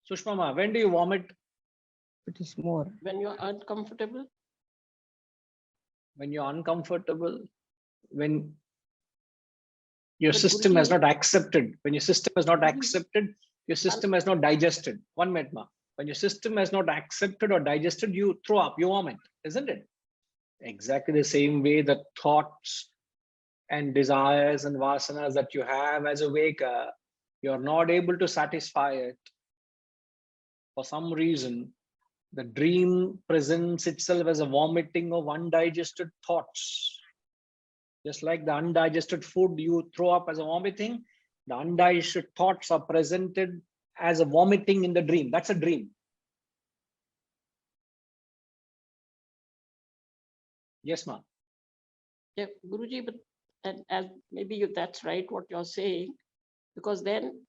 Speaker 1: Sushmama, when do you vomit?
Speaker 14: It is more.
Speaker 12: When you're uncomfortable?
Speaker 1: When you're uncomfortable, when your
Speaker 12: But
Speaker 1: system has
Speaker 12: Guruji-
Speaker 1: not accepted, when your system has not accepted, your system has not digested. 1 minute, ma. When your system has not accepted or digested, you throw up, you vomit, isn't it? Exactly the same way the thoughts and desires and vasanas that you have as a waker, you're not able to satisfy it. For some reason, the dream presents itself as a vomiting of undigested thoughts. Just like the undigested food you throw up as a vomiting, the undigested thoughts are presented as a vomiting in the dream. That's a dream. Yes, ma'am.
Speaker 12: Yeah, Guruji, but and as maybe that's right what you're saying, because then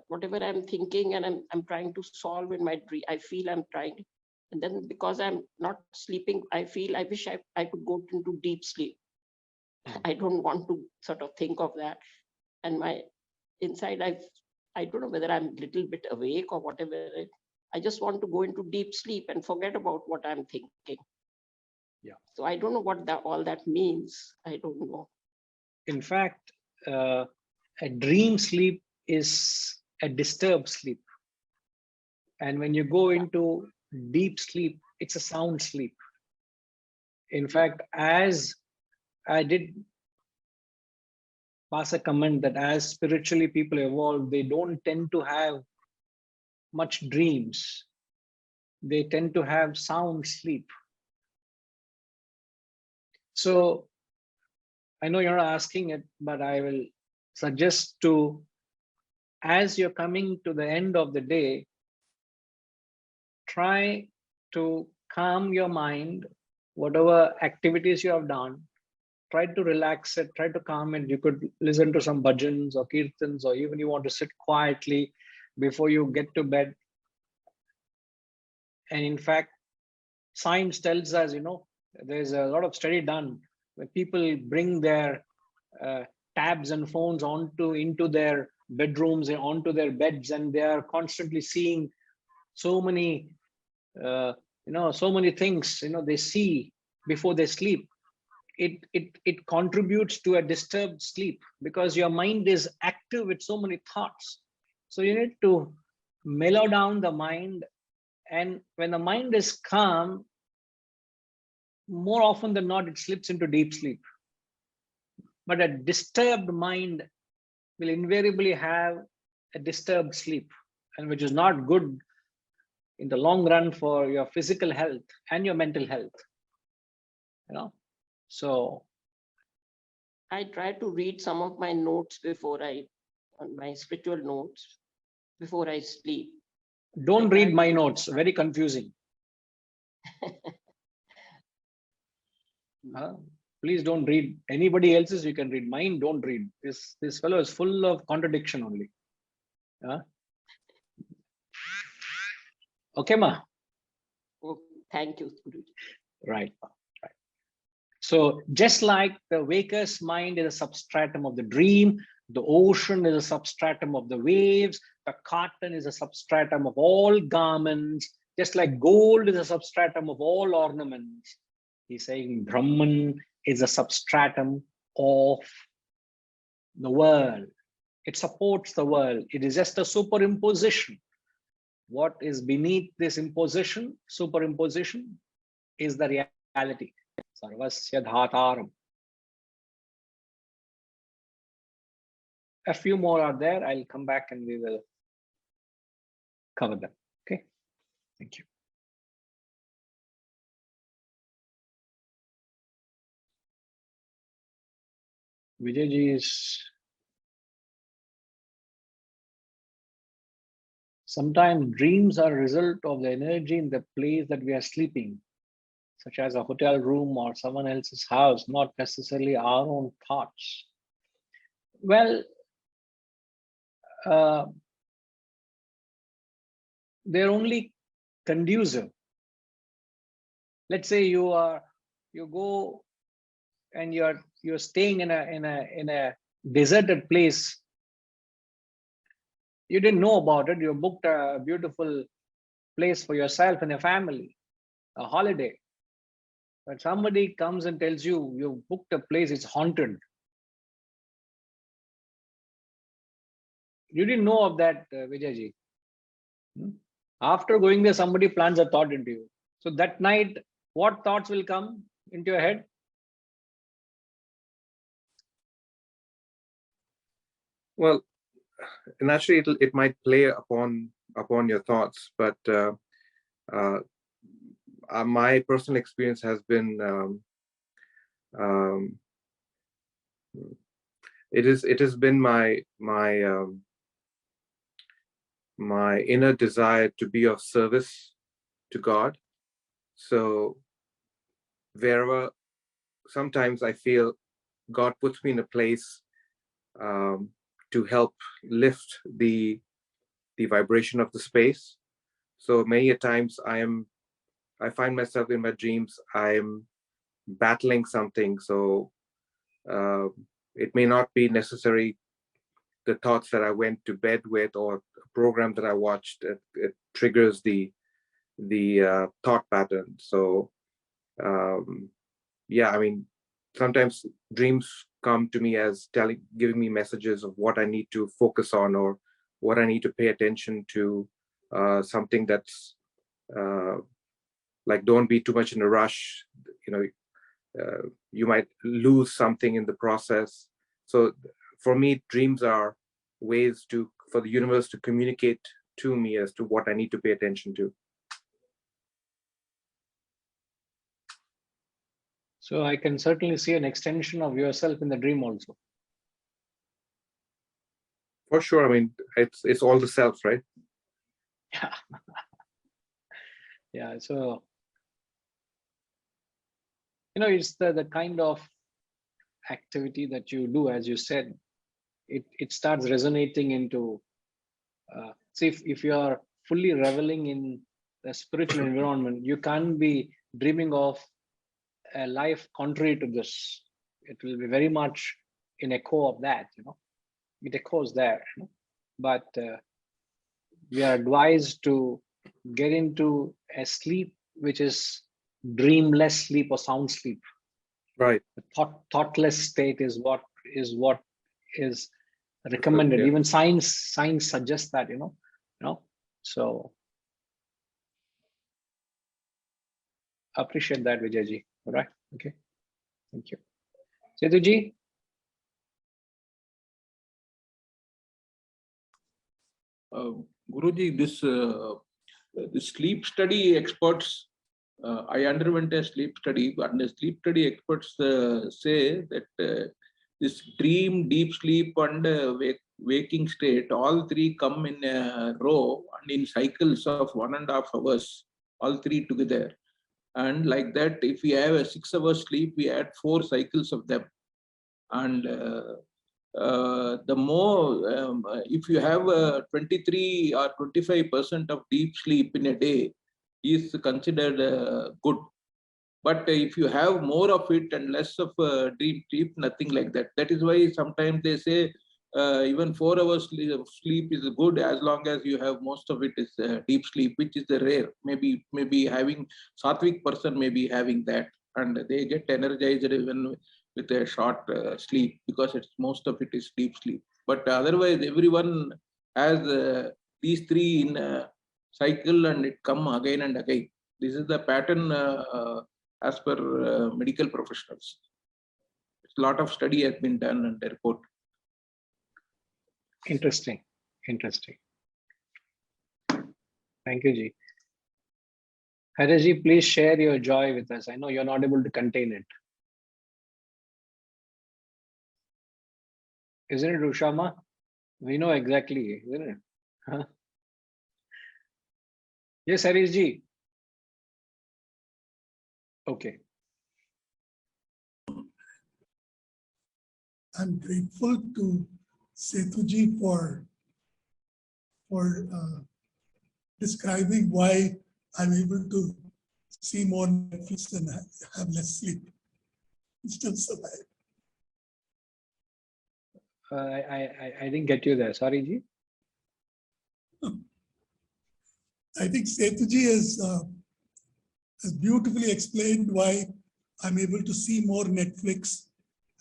Speaker 12: whatever I'm thinking and I'm trying to solve in my dream, I feel I'm trying, and then because I'm not sleeping, I feel I wish I could go into deep sleep. I don't want to sort of think of that, and my inside I don't know whether I'm a little bit awake or whatever. I just want to go into deep sleep and forget about what I'm thinking.
Speaker 1: Yeah.
Speaker 12: So I don't know what all that means. I don't know.
Speaker 1: In fact, a dream sleep is a disturbed sleep. And when you go into deep sleep, it's a sound sleep. In fact, as I did pass a comment that as spiritually people evolve, they don't tend to have much dreams. They tend to have sound sleep. So I know you're not asking it, but I will suggest to, as you're coming to the end of the day, try to calm your mind, whatever activities you have done, try to relax it, try to calm it. You could listen to some bhajans or kirtans, or even you want to sit quietly before you get to bed. And in fact, science tells us, there's a lot of study done where people bring their tabs and phones into their bedrooms and onto their beds, and they are constantly seeing so many so many things they see before they sleep. It contributes to a disturbed sleep because your mind is active with so many thoughts. So you need to mellow down the mind, and when the mind is calm, more often than not it slips into deep sleep. But a disturbed mind will invariably have a disturbed sleep, and which is not good in the long run for your physical health and your mental health. So
Speaker 12: I try to read some of my notes my spiritual notes before I sleep.
Speaker 1: Don't read my notes, very confusing. Please don't read anybody else's. You can read mine. Don't read this fellow is full of contradiction only. Okay, ma.
Speaker 12: Oh, thank you, Guruji.
Speaker 1: Right. So just like the waker's mind is a substratum of the dream, the ocean is a substratum of the waves, the cotton is a substratum of all garments, just like gold is a substratum of all ornaments. He's saying Brahman is a substratum of the world. It supports the world. It is just a superimposition. What is beneath this superimposition, is the reality. Sarvasya dhataram. A few more are there. I'll come back and we will cover them. Okay. Thank you. Vijayji is sometimes dreams are a result of the energy in the place that we are sleeping, such as a hotel room or someone else's house, not necessarily our own thoughts. Well, they're only conducive. Let's say you go and you're staying in a deserted place. You didn't know about it. You booked a beautiful place for yourself and your family, a holiday. But somebody comes and tells you, you booked a place, it's haunted. You didn't know of that, Vijayji. After going there, somebody plants a thought into you. So that night, what thoughts will come into your head?
Speaker 2: Well, naturally, it might play upon your thoughts, but my personal experience has been it has been my inner desire to be of service to God. So wherever sometimes I feel God puts me in a place to help lift the vibration of the space. So many a times I find myself in my dreams, I'm battling something. So it may not be necessary the thoughts that I went to bed with or a program that I watched. It triggers the thought pattern. So yeah, I mean, sometimes dreams come to me as giving me messages of what I need to focus on or what I need to pay attention to. Something that's like, don't be too much in a rush. You might lose something in the process. So for me, dreams are ways for the universe to communicate to me as to what I need to pay attention to.
Speaker 1: So I can certainly see an extension of yourself in the dream also.
Speaker 2: For sure. I mean, it's all the selves, right?
Speaker 1: Yeah. Yeah. So, it's the kind of activity that you do, as you said, it starts resonating into, see, if you are fully reveling in the spiritual environment, you can't be dreaming of a life contrary to this. It will be very much in echo of that, it echoes there. But we are advised to get into a sleep which is dreamless sleep or sound sleep.
Speaker 2: Right.
Speaker 1: The thoughtless state is what is recommended.
Speaker 2: Yeah.
Speaker 1: Even science suggests that, so appreciate that, Vijayji. All right. Okay. Thank you. Setuji.
Speaker 10: Guruji, this sleep study experts, I underwent a sleep study, and the sleep study experts say that this dream, deep sleep, and waking state, all three come in a row and in cycles of 1.5 hours, all three together. And like that, if we have a 6 hours sleep, we add 4 cycles of them. And the more, if you have 23 or 25% of deep sleep in a day, is considered good. But if you have more of it and less of deep sleep, nothing like that. That is why sometimes they say even 4 hours sleep is good as long as you have most of it is deep sleep, which is the rare. Maybe having Sattvic person may be having that, and they get energized even with a short sleep because most of it is deep sleep. But otherwise, everyone has these three in a cycle, and it come again and again. This is the pattern as per medical professionals. A lot of study has been done and report.
Speaker 1: Interesting. Thank you, Ji. Hariji, please share your joy with us. I know you're not able to contain it. Isn't it, Rushama? We know exactly, isn't it? Huh? Yes, Harish. Okay.
Speaker 5: I'm grateful to Setuji for describing why I'm able to see more Netflix and have less sleep. Still survive.
Speaker 1: I didn't get you there. Sorry, Ji.
Speaker 5: I think Setuji has beautifully explained why I'm able to see more Netflix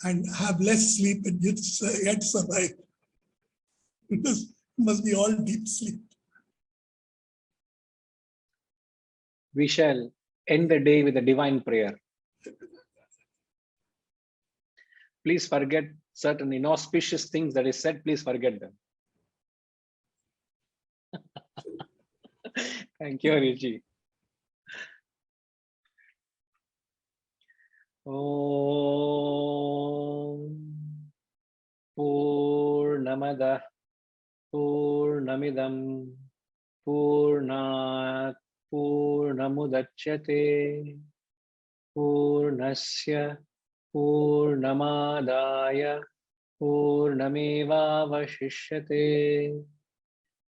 Speaker 5: and have less sleep and yet survive. Because it must be all deep sleep.
Speaker 1: We shall end the day with a divine prayer. Please forget certain inauspicious things that is said, please forget them. Thank you, Hariji. Om Purnamada Purnamidam Purnat Purnamudachyate Purnasya Purnamadaya Purnamevavashishyate.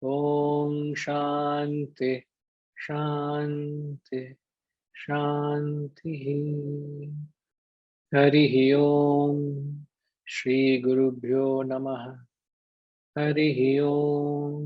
Speaker 1: Om Shanti Shanti Shanti. Harihi Om. Shri Gurubhyo Namaha. Harihi Om.